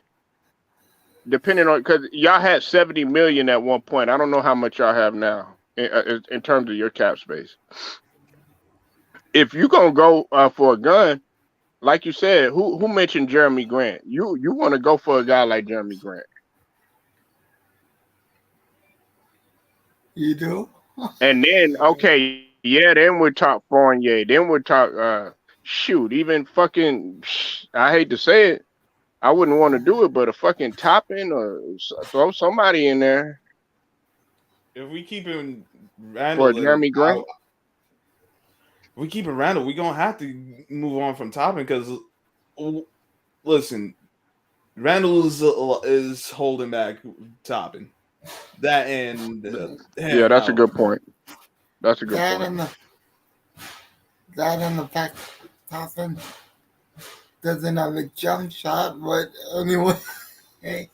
Speaker 1: depending on because y'all had 70 million at one point. I don't know how much y'all have now in terms of your cap space. If you're gonna go for a gun, like you said, who mentioned Jeremy Grant? You want to go for a guy like Jeremy Grant,
Speaker 5: You do?
Speaker 1: and then okay, yeah, then we talk Fournier, then we talk shoot, even fucking I hate to say it, I wouldn't want to do it, but a fucking topping or throw somebody in there
Speaker 4: If we keep in
Speaker 1: for
Speaker 4: Randall, then
Speaker 1: Jeremy Grant.
Speaker 4: if we keep in Randall, we gonna have to move on from Toppin because listen, Randall is holding back Toppin. That and
Speaker 1: Yeah,
Speaker 4: him
Speaker 1: that's a
Speaker 4: out.
Speaker 1: good point. That's a good
Speaker 5: That
Speaker 1: point.
Speaker 5: and the fact Toppin doesn't have a jump shot, but anyway, hey,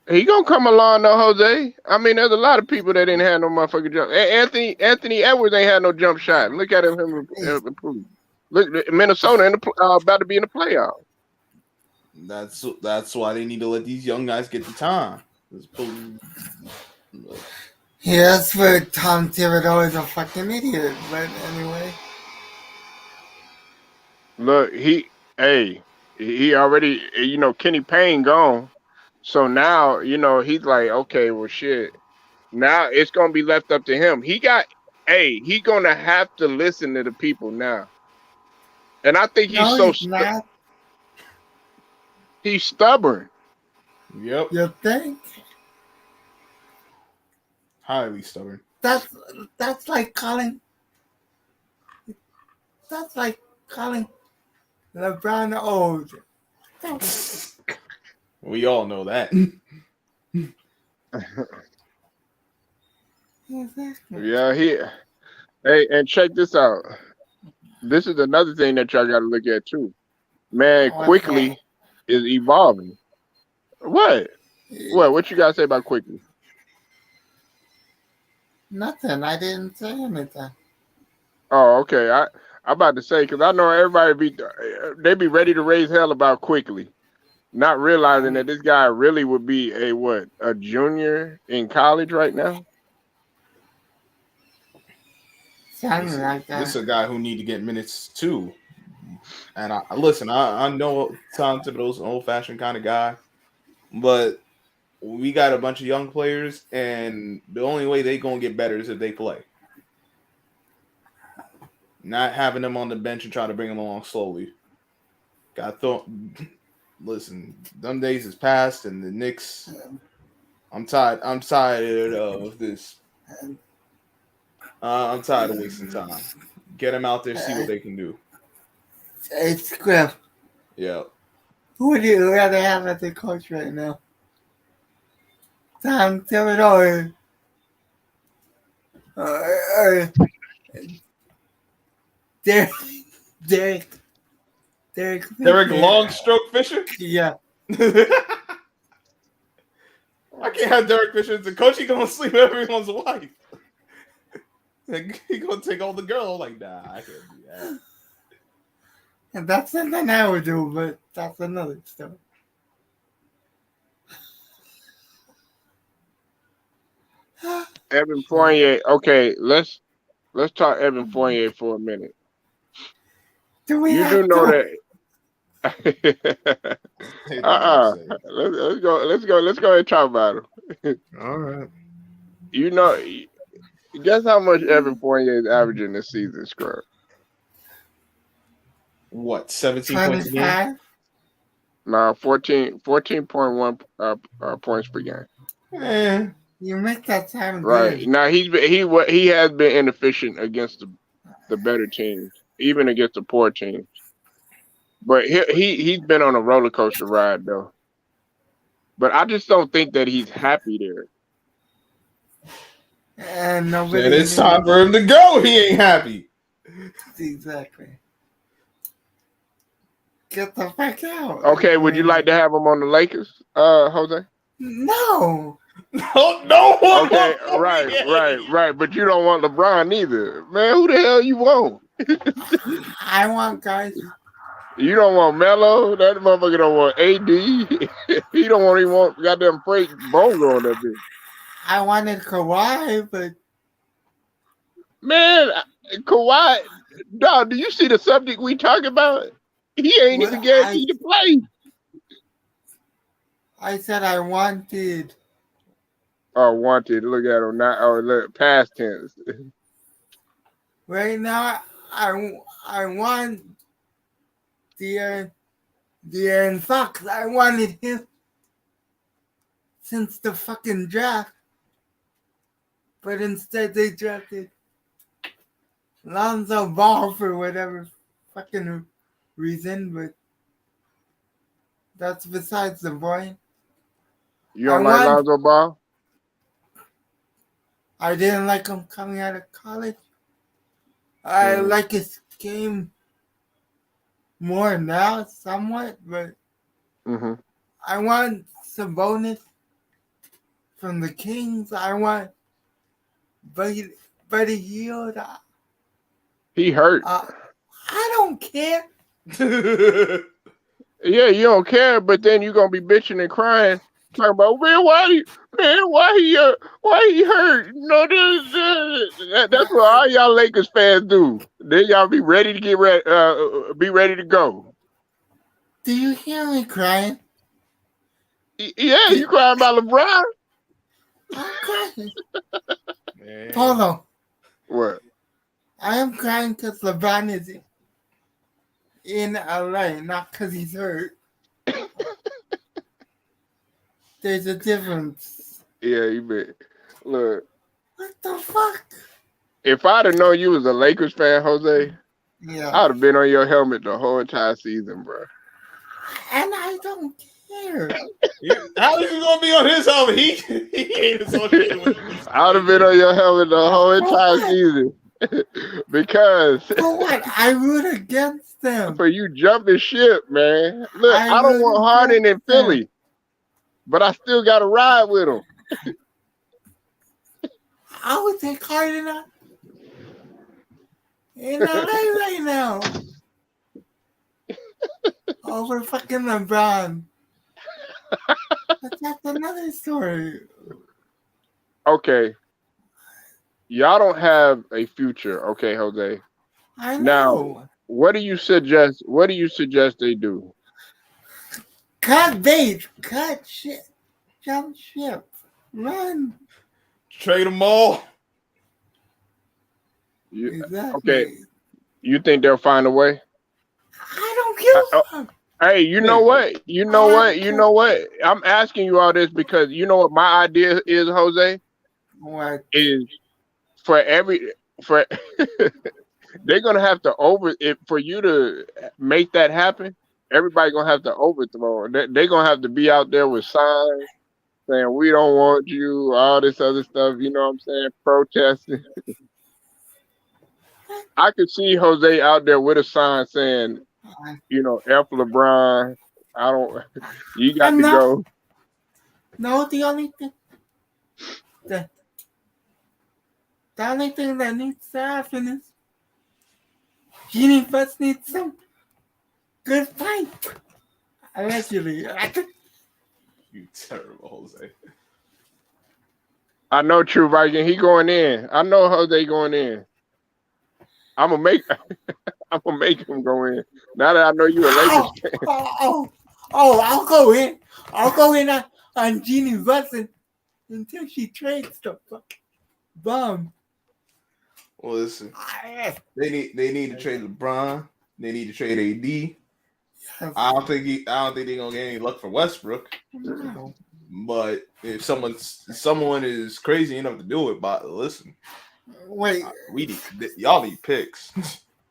Speaker 1: He gonna come along though, Jose. I mean, there's a lot of people that didn't have no motherfucking jump. Anthony Edwards ain't had no jump shot. Look at him
Speaker 5: hey,
Speaker 1: improve. Look, Minnesota about to be in the playoffs.
Speaker 4: That's why they need to let these young guys get the time.
Speaker 5: yes, but Tom Thibodeau is a fucking idiot. But anyway,
Speaker 1: Look, hey, he already, Kenny Payne gone. So now, he's like, okay, well, shit. Now it's gonna be left up to him. He gonna have to listen to the people now. And I think
Speaker 5: no, he's not.
Speaker 1: he's stubborn.
Speaker 4: Yep,
Speaker 5: You think
Speaker 4: highly stubborn.
Speaker 5: that's that's like calling that's like calling LeBron old.
Speaker 4: We all know that.
Speaker 5: Exactly.
Speaker 1: Yeah, hey, and check this out. This is another thing that y'all gotta look at too. Man,
Speaker 5: What's that?
Speaker 1: quickly is evolving. What? What you gotta say about quickly?
Speaker 5: Nothing. I didn't say anything.
Speaker 1: Oh, okay. I'm about to say because I know everybody they be ready to raise hell about quickly, not realizing that this guy really would be a junior in college right now.
Speaker 5: Something like
Speaker 4: This
Speaker 5: that.
Speaker 4: is a guy who need to get minutes too. And listen, I know Tom Thibodeau's an old fashioned kind of guy, but we got a bunch of young players, and the only way they gonna get better is if they play. Not having them on the bench and trying to bring them along slowly. Got throw listen, them days is past, and the Knicks. I'm tired. I'm tired of this. I'm tired of wasting time. Get them out there, see what they can do.
Speaker 5: It's Griff.
Speaker 4: Yeah.
Speaker 5: Who would you rather have as a coach right now? Tom Thibodeau or Derek, Derek, Derek
Speaker 4: Derek
Speaker 5: Fisher?
Speaker 4: Longstroke Fisher?
Speaker 5: Yeah.
Speaker 4: I can't have Derek Fisher as a coach. He gonna sleep with everyone's wife. Like, he gonna take all the girls. Like, nah, I can't do that.
Speaker 5: And that's something I would do, but that's another story.
Speaker 1: Evan Fournier. Okay, let's talk Evan Fournier for a minute.
Speaker 5: Do we
Speaker 1: You
Speaker 5: have
Speaker 1: do know
Speaker 5: to?
Speaker 1: that. Let's go and talk about him.
Speaker 4: All right.
Speaker 1: You know, guess how much Evan Fournier is averaging this season, Scrub?
Speaker 4: What, 17 points a game?
Speaker 5: 25?
Speaker 1: Nah, 14.1 points per game.
Speaker 5: You make that time
Speaker 1: Right.
Speaker 5: good.
Speaker 1: Now he has been inefficient against the better teams, even against the poor teams. But he's been on a roller coaster ride though. But I just don't think that he's happy there.
Speaker 5: And nobody.
Speaker 4: And it's time for him to go. He ain't happy.
Speaker 5: Exactly. Get the fuck out.
Speaker 1: Okay, would you like to have him on the Lakers, Jose?
Speaker 5: No.
Speaker 4: No one.
Speaker 1: Okay, right. But you don't want LeBron either, man. Who the hell you want?
Speaker 5: I want guys.
Speaker 1: You don't want Melo. That motherfucker don't want AD. He don't even want goddamn Frank Vogel on that bitch.
Speaker 5: I wanted Kawhi, but
Speaker 1: Man, Kawhi, dog, do you see the subject we talking about? He ain't even guaranteed to play.
Speaker 5: I said I wanted.
Speaker 1: Oh, wanted. Look at him now. Oh, look, past tense.
Speaker 5: Right now, I want De'Aaron Fox. I wanted him since the fucking draft. But instead they drafted Lonzo Ball for whatever fucking reason, but that's besides the point.
Speaker 1: You don't like Lonzo Ball?
Speaker 5: I didn't like him coming out of college. I like his game more now, somewhat, but I want Sabonis from the Kings. I want Buddy Hield.
Speaker 1: He hurt.
Speaker 5: I don't care.
Speaker 1: Yeah, you don't care, but then you're gonna be bitching and crying, talking about why he hurt? No, that's what all y'all Lakers fans do. Then y'all be ready to be ready to go.
Speaker 5: Do you hear me crying?
Speaker 1: Yeah, you crying about LeBron?
Speaker 5: I'm crying. Hold on.
Speaker 1: What?
Speaker 5: I am crying because LeBron is in LA, not because he's hurt. There's a difference.
Speaker 1: Yeah, you bet. Look.
Speaker 5: What the fuck?
Speaker 1: If I'd have known you was a Lakers fan, Jose,
Speaker 5: yeah,
Speaker 1: I'd have been on your helmet the whole entire season, bro.
Speaker 5: And I don't care.
Speaker 4: How is he gonna be on his helmet? He ain't associated with it.
Speaker 1: I'd have been on your helmet the whole entire season. Because
Speaker 5: for what? I root against them.
Speaker 1: For you jumping ship, man. Look, I don't want Harden in Philly, but I still got to ride with him.
Speaker 5: I would take Harden out in LA right now over fucking LeBron. But that's another story.
Speaker 1: Okay. Y'all don't have a future, okay, Jose?
Speaker 5: I know.
Speaker 1: Now, what do you suggest? What do you suggest they do?
Speaker 5: Cut bait, cut shit, jump ship, run.
Speaker 4: Trade them all.
Speaker 5: Exactly.
Speaker 1: Okay. You think they'll find a way?
Speaker 5: I don't give a fuck.
Speaker 1: Hey, you know what? You know what? You know what? I'm asking you all this because you know what my idea is, Jose,
Speaker 5: What?
Speaker 1: is for every for they're gonna have to over it for you to make that happen. Everybody gonna have to overthrow. They're gonna have to be out there with signs saying we don't want you, all this other stuff. You know what I'm saying? Protesting. I could see Jose out there with a sign saying, F LeBron. I don't. You got
Speaker 5: And
Speaker 1: to
Speaker 5: no,
Speaker 1: go.
Speaker 5: no, the, the only thing that needs to happen is Genie first needs some good fight. Allegedly.
Speaker 4: You terrible, Jose.
Speaker 1: I know True Viking. He going in. I know Jose going in. I'm gonna make. I'm gonna make him go in. Now that I know you a Lakers
Speaker 5: Oh,
Speaker 1: fan.
Speaker 5: I'll go in. I'll go in on Genie Hudson until she trades the fuck bum.
Speaker 4: Well, listen, they need to trade LeBron. They need to trade AD. I don't think they're gonna get any luck for Westbrook.
Speaker 5: No.
Speaker 4: But if someone is crazy enough to do it, but listen,
Speaker 5: Wait.
Speaker 4: y'all need picks.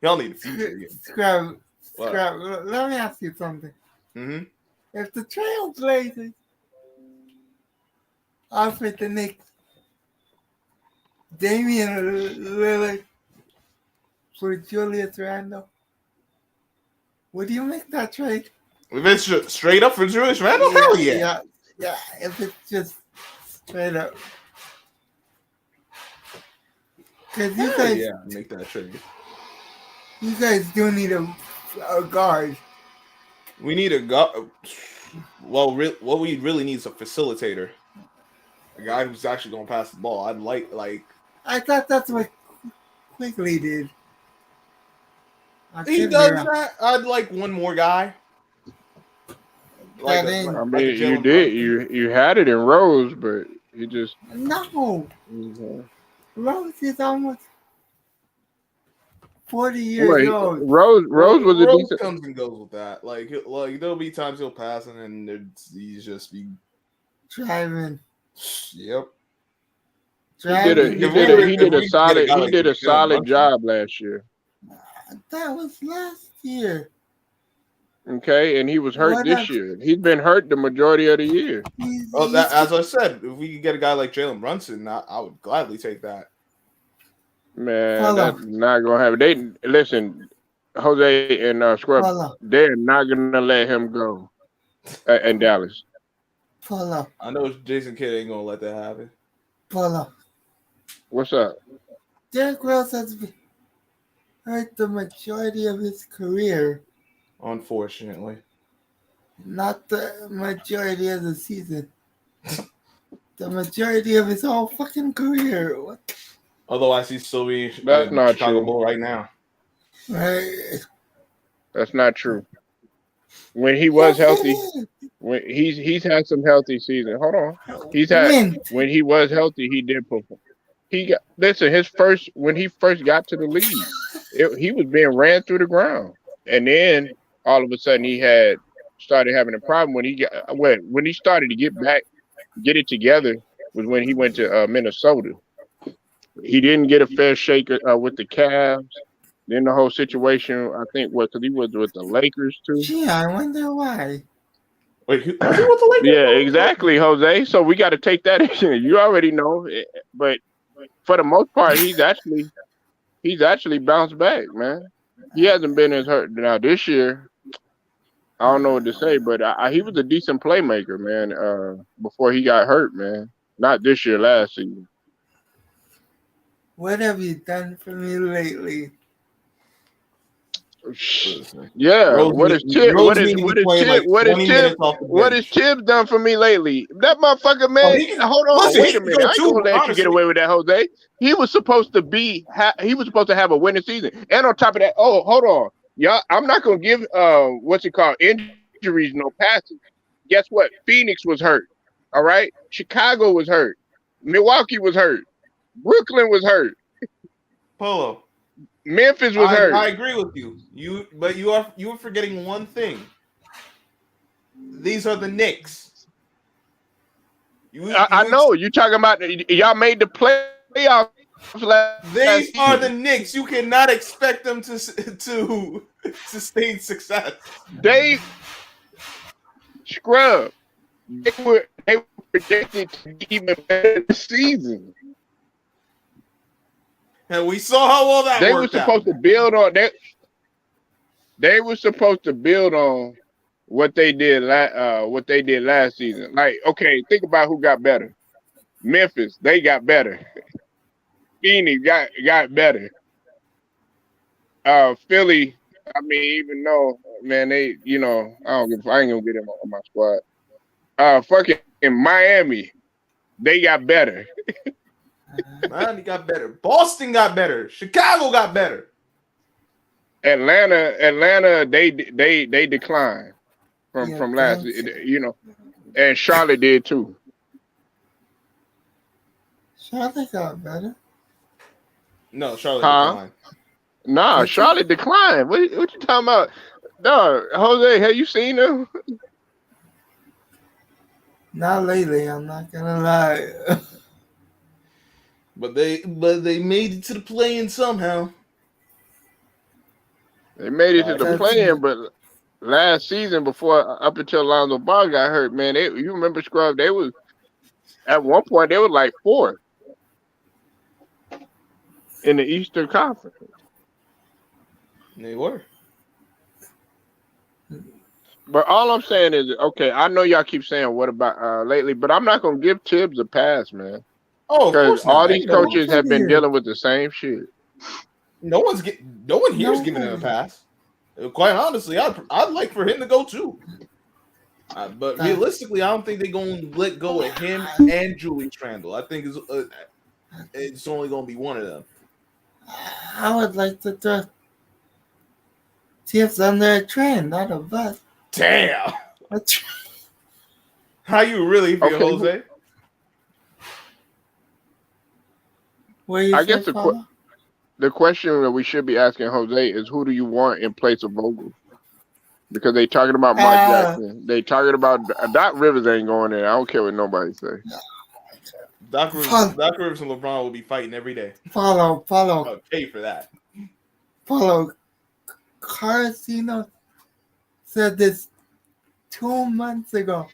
Speaker 4: Y'all need a future again.
Speaker 5: Scrub. Let me ask you something.
Speaker 4: Mm-hmm.
Speaker 5: If the Trailblazers offered the Knicks Damian Lillard for Julius Randle, would you make that trade?
Speaker 4: If it's straight up for Julius Randle, hell yeah.
Speaker 5: Yeah, if it's just straight up. Because you guys,
Speaker 4: make that trade.
Speaker 5: You guys do need a guard.
Speaker 4: We need a guard. Well, what we really need is a facilitator, a guy who's actually going to pass the ball. I'd like.
Speaker 5: I thought that's what Quigley did.
Speaker 4: He does that. I'd like one more guy.
Speaker 1: I mean, you did. You had it in Rose, but he just
Speaker 5: no. Mm-hmm. Rose is almost 40 years old.
Speaker 1: Rose was a decent.
Speaker 4: Comes and goes with that. Like there'll be times he'll pass and then he's just be
Speaker 5: driving.
Speaker 4: Yep.
Speaker 1: He did a solid job last year.
Speaker 5: That was last year.
Speaker 1: Okay, and he was hurt this year. He's been hurt the majority of the year.
Speaker 4: As I said, if we could get a guy like Jalen Brunson, I would gladly take that.
Speaker 1: Man, that's not gonna happen. They listen, Jose and Scrub. They're not gonna let him go in Dallas.
Speaker 4: I know Jason Kidd ain't gonna let that happen.
Speaker 1: What's up?
Speaker 5: Derrick Rose has been hurt the majority of his career.
Speaker 4: Unfortunately.
Speaker 5: Not the majority of the season. The majority of his whole fucking career. What?
Speaker 4: Otherwise, he's still be
Speaker 1: not
Speaker 4: Chicago
Speaker 1: true.
Speaker 4: Bull right now.
Speaker 5: Right.
Speaker 1: That's not true. When he was healthy, when he's had some healthy seasons. Hold on. When he was healthy, he did perform. When he first got to the league, he was being ran through the ground, and then all of a sudden he started having a problem when he started to get it together was when he went to Minnesota. He didn't get a fair shake with the Cavs. Then the whole situation, I think, was because he was with the Lakers too.
Speaker 5: Gee, I wonder why.
Speaker 4: Wait, was he with the Lakers?
Speaker 1: Yeah, exactly, Jose. So we got to take that in. You already know, but for the most part, he's actually bounced back, man. He hasn't been as hurt. Now this year, I don't know what to say, but he was a decent playmaker, man. Before he got hurt, man. Not this year, last season.
Speaker 5: What have you done for me lately?
Speaker 1: Yeah, what is Tibbs done for me lately? That motherfucker, man. Hold on, wait a minute. I ain't gonna let you get away with that, Jose. He was supposed to have a winning season, and on top of that, hold on, y'all. I'm not gonna give injuries no passes. Guess what? Phoenix was hurt. All right, Chicago was hurt. Milwaukee was hurt. Brooklyn was hurt.
Speaker 4: Polo.
Speaker 1: Memphis was hurt.
Speaker 4: I agree with you. You were forgetting one thing. These are the Knicks.
Speaker 1: I know you talking about y'all made the playoffs last season.
Speaker 4: These are the Knicks. You cannot expect them to sustain success.
Speaker 1: They scrub. They were projected to be even better this season.
Speaker 4: And we saw how well that
Speaker 1: They were
Speaker 4: worked out.
Speaker 1: supposed to build on that. They were supposed to build on what they did last season. Like, okay, think about who got better. Memphis, they got better. Phoenix got better. Philly, I mean, even though man, I ain't gonna get him on my squad. Fucking Miami, they got better.
Speaker 4: Miami got better. Boston got better. Chicago got better.
Speaker 1: Atlanta, they declined from last, and Charlotte did too.
Speaker 5: Charlotte got better.
Speaker 4: No, Charlotte
Speaker 1: Huh?
Speaker 4: declined.
Speaker 1: Nah, Charlotte declined. What you talking about? Dog, Jose, have you seen them?
Speaker 5: Not lately, I'm not gonna lie.
Speaker 4: But they made it to the play-in somehow.
Speaker 1: They made it to the play-in, but last season, up until Lonzo Ball got hurt, man, you remember Scrub? They was at one point they were like fourth in the Eastern Conference.
Speaker 4: They were.
Speaker 1: But all I'm saying is, okay, I know y'all keep saying what about lately, but I'm not gonna give Tibbs a pass, man.
Speaker 4: Oh, of
Speaker 1: Because
Speaker 4: course not.
Speaker 1: all these coaches have been dealing with the same shit.
Speaker 4: No one here is giving him a pass. Quite honestly, I'd like for him to go too. But realistically, I don't think they're going to let go of him and Julius Randle. I think it's only going to be one of them.
Speaker 5: I would like to throw Tips under a train, not a bus.
Speaker 4: Damn. How you really feel, Jose?
Speaker 1: I guess the question that we should be asking Jose is, who do you want in place of Vogel? Because they talking about Mark Jackson. They talking about Doc Rivers ain't going there. I don't care what nobody say.
Speaker 4: Doc Rivers and LeBron will be fighting every day.
Speaker 5: Follow.
Speaker 4: I'll pay for that.
Speaker 5: Follow. Carcino said this 2 months ago.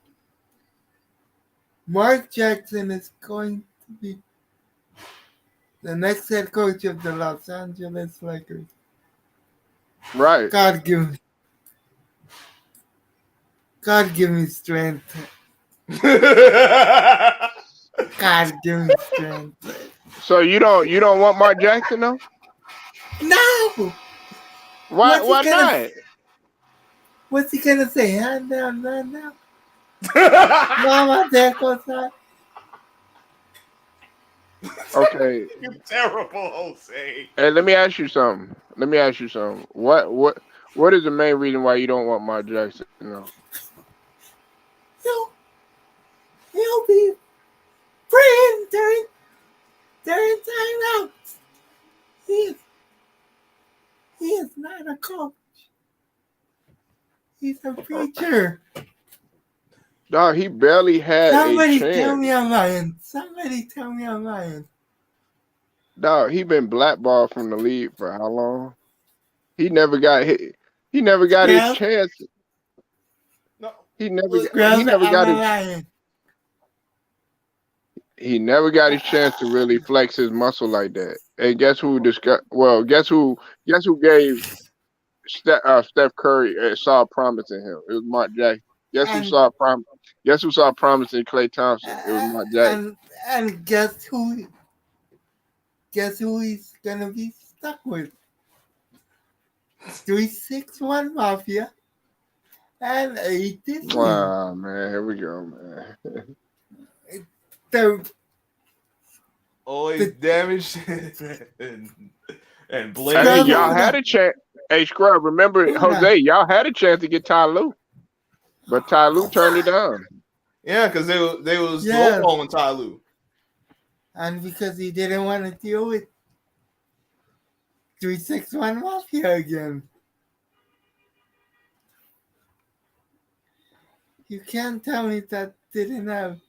Speaker 5: Mark Jackson is going to be the next head coach of the Los Angeles Lakers.
Speaker 1: Right.
Speaker 5: God give me strength. God give me strength.
Speaker 1: So you don't want Mark Jackson though?
Speaker 5: No.
Speaker 1: Why not?
Speaker 5: What's he gonna say? Hand down, man down. Mama, there goes that.
Speaker 1: Okay.
Speaker 4: You're terrible, Jose.
Speaker 1: Hey, let me ask you something. What is the main reason why you don't want Mark Jackson? No.
Speaker 5: He'll be praying during timeouts. He is not a coach. He's a preacher.
Speaker 1: Dog, he barely had
Speaker 5: Somebody
Speaker 1: a chance.
Speaker 5: tell me I'm lying.
Speaker 1: Dog, he been blackballed from the league for how long? He never got hit. He never got his chance.
Speaker 4: No,
Speaker 1: he never got his chance to really flex his muscle like that. And guess who guess who gave Steph Curry saw promise in him? It was Mark Jackson. Guess who saw promise in Klay Thompson? It was Mark Jackson.
Speaker 5: And guess who he's gonna be stuck with? 3-6-1 Mafia and 8
Speaker 1: Wow, man, here we go, man.
Speaker 4: Always damaged and blame.
Speaker 1: Hey, y'all had a chance. Hey, Scrub, remember Jose? Y'all had a chance to get Ty Lue, but Ty Lue turned it down.
Speaker 4: Yeah, because they was lowballing Ty Lue,
Speaker 5: and because he didn't want to deal with 3-6-1 Mafia again. You can't tell me that didn't have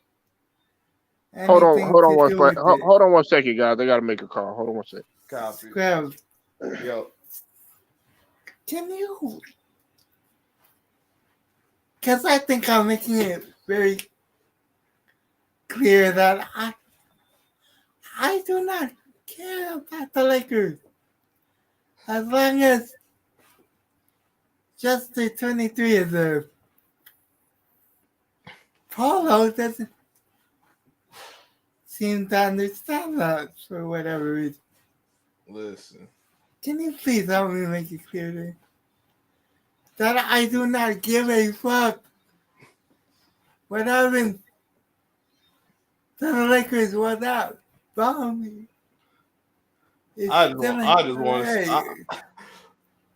Speaker 1: Hold on,
Speaker 5: anything to do with it.
Speaker 1: hold on 1 second, guys. I gotta make a call. Hold on 1 second.
Speaker 4: Copy.
Speaker 5: Scrub,
Speaker 4: Yo,
Speaker 5: can you? Because I think I'm making it very clear that I do not care about the Lakers as long as just the 23 is there. Paulo doesn't seem to understand that for whatever reason.
Speaker 4: listen.
Speaker 5: Can you please help me make it clear to you that I do not give a fuck what happens to the Lakers without Bobby?
Speaker 4: I just want to.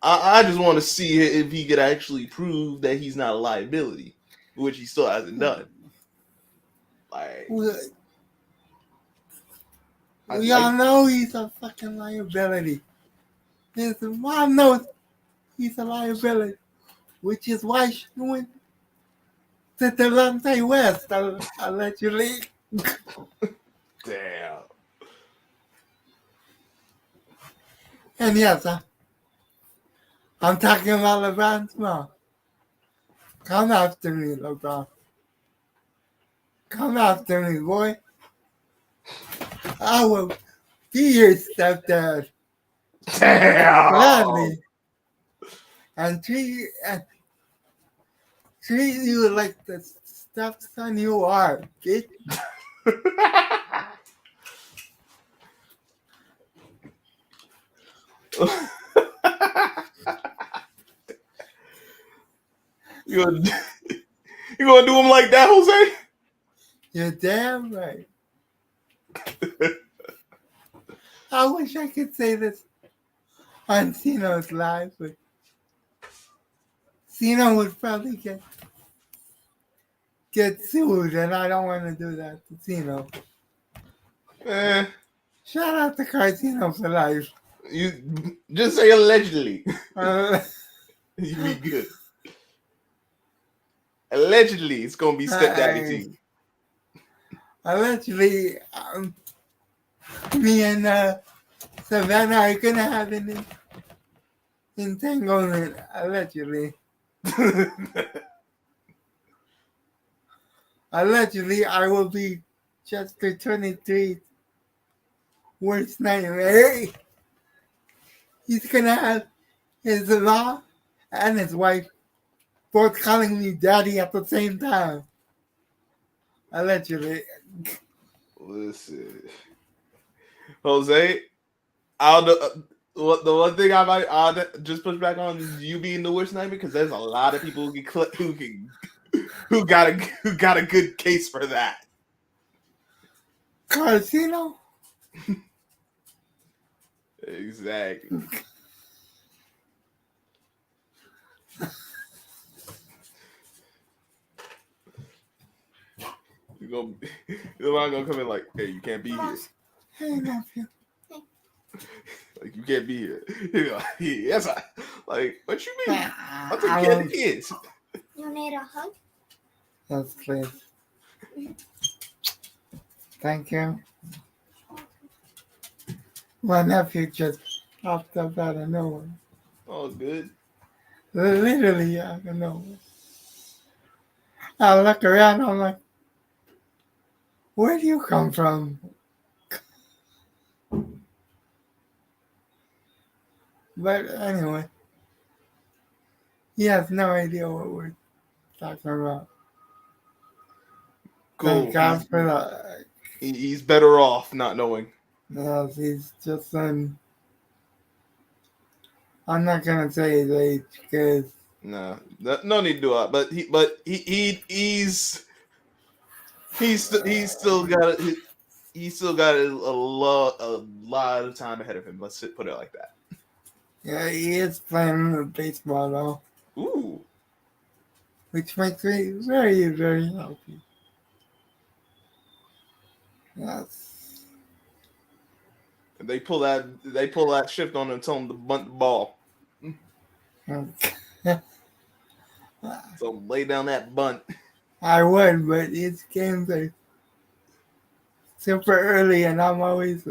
Speaker 4: I just want to see if he could actually prove that he's not a liability, which he still hasn't done. Like,
Speaker 5: We all know he's a fucking liability. His mom knows he's a liability, which is why she went to Delonte West, allegedly.
Speaker 4: damn.
Speaker 5: And yes, I'm talking about LeBron's mom. Come after me, LeBron. Come after me, boy. I will be your stepdad.
Speaker 4: Damn.
Speaker 5: Gladly. And treat you like the stepson you are, bitch.
Speaker 4: you gonna you gonna do him like that, Jose?
Speaker 5: You're damn right. I wish I could say this on Cino's live, but Cino would probably get sued, and I don't want to do that to Cino. Shout out to Carcino for life.
Speaker 4: You just say allegedly.
Speaker 5: Uh,
Speaker 4: You be good. Allegedly, it's gonna be stepdaddy too.
Speaker 5: Allegedly, me and Savannah are gonna have an entanglement. Allegedly. Allegedly, I will be Chester 23 worst nightmare. He's gonna have his law and his wife both calling me daddy at the same time. Allegedly.
Speaker 4: Listen, Jose, I'll the one thing I'll just push back on is you being the worst nightmare because there's a lot of people who got a good case for that.
Speaker 5: Carcino?
Speaker 4: Exactly. You're not gonna come in like, hey, you can't be here.
Speaker 5: Hey, nephew.
Speaker 4: Like, you can't be here. You're like, yes, like, what you mean? I'll take
Speaker 5: I
Speaker 4: care of
Speaker 5: will-
Speaker 4: the kids.
Speaker 6: You need a hug?
Speaker 5: Yes, please. Thank you. My nephew just popped up out of nowhere.
Speaker 4: Oh, good.
Speaker 5: Literally out of nowhere. I look around, I'm like, where do you come from? But anyway, he has no idea what we're talking about.
Speaker 4: Cool.
Speaker 5: Thank God for that.
Speaker 4: He's better off not knowing.
Speaker 5: Yes, he's just I'm not gonna say his age because
Speaker 4: No need to do it. But he's still got a lot of time ahead of him. Let's put it like that.
Speaker 5: yeah, he is playing baseball though,
Speaker 4: Ooh,
Speaker 5: which makes me very, very happy. Yes.
Speaker 4: they pull that shift on him and tell him to bunt the ball. So lay down that bunt.
Speaker 5: I would, but these games are super early, and I'm always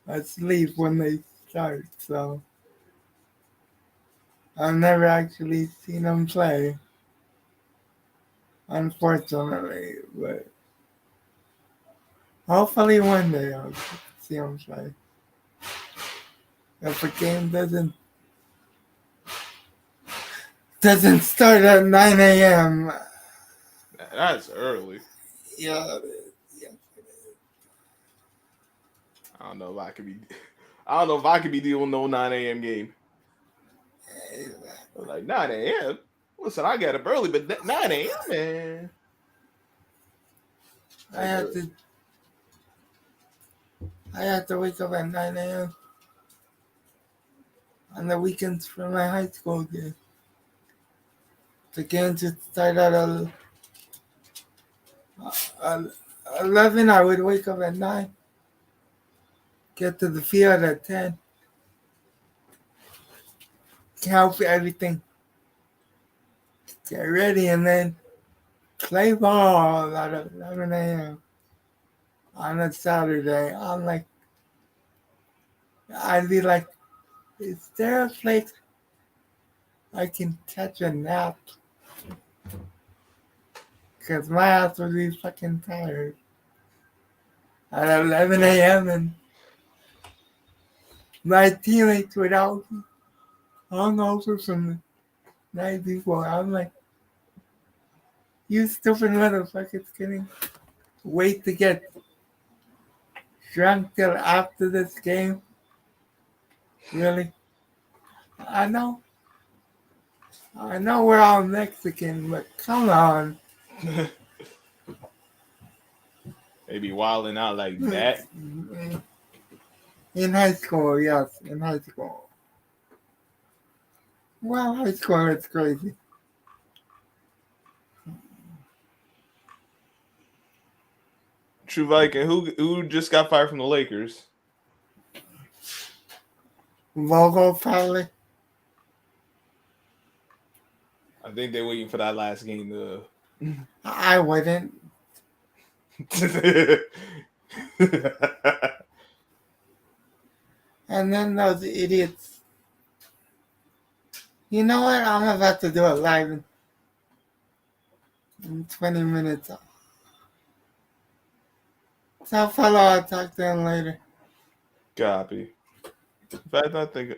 Speaker 5: asleep when they start. So I've never actually seen them play, unfortunately. But hopefully one day I'll see them play. If a game doesn't start at 9 a.m.
Speaker 4: That's early.
Speaker 5: Yeah,
Speaker 4: I don't know if I could be. I don't know if I could be dealing with no 9 a.m. game. Like 9 a.m. Listen, I got up early, but 9 a.m. man.
Speaker 5: I
Speaker 4: That's
Speaker 5: have
Speaker 4: early.
Speaker 5: to I have to wake up at 9 a.m. on the weekends for my high school game. The game just start at 11. I would wake up at 9, get to the field at 10, count for everything, get ready, and then play ball at 11 a.m. on a Saturday. I'd be like, is there a place I can catch a nap? Because my ass would be fucking tired at 11 a.m. and my teammates would all be hungover from the night before. I'm like, you stupid motherfuckers couldn't wait to get drunk till after this game? Really? I know. I know we're all Mexican, but come on.
Speaker 4: Maybe wilding out like that.
Speaker 5: In high school, yes, in high school. Well, high school is crazy.
Speaker 4: True Viking, who just got fired from the Lakers?
Speaker 5: Vogel probably.
Speaker 4: I think they're waiting for that last game to.
Speaker 5: I wouldn't. And then those idiots. You know what? I'm about to do it live in 20 minutes. So, fellow, I'll talk to him later.
Speaker 4: Copy. In fact, I think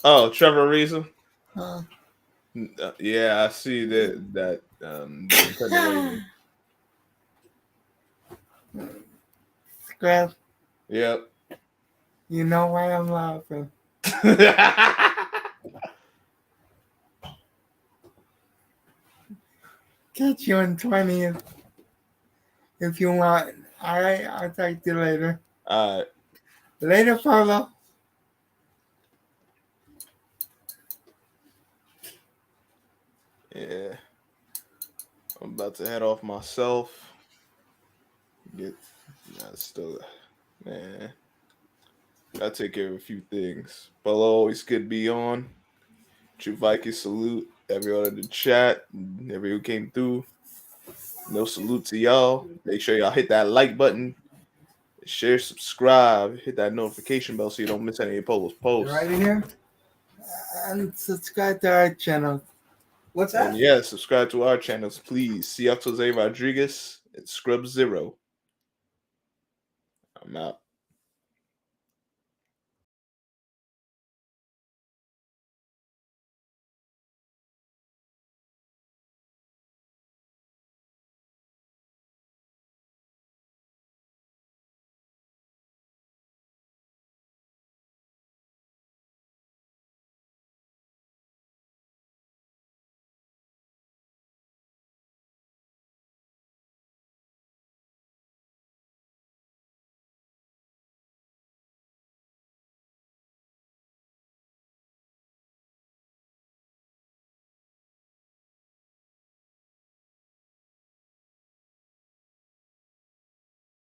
Speaker 4: oh, Trevor Ariza.
Speaker 5: Uh,
Speaker 4: Yeah, I see that they're cutting away.
Speaker 5: Scrap,
Speaker 4: Yep.
Speaker 5: you know why I'm laughing. Catch you in 20 if you want. Alright, I'll talk to you later. Later, fellow.
Speaker 4: Yeah. I'm about to head off myself. Still, man. Gotta take care of a few things. But always good to be on. True Viking salute everyone in the chat, everyone who came through. No salute to y'all. Make sure y'all hit that like button, share, subscribe, hit that notification bell so you don't miss any of Polo's posts.
Speaker 5: Right in here. And subscribe to our channel. What's that?
Speaker 4: And yeah, subscribe to our channels, please. See Jose Rodriguez and Scrub Zero. I'm out.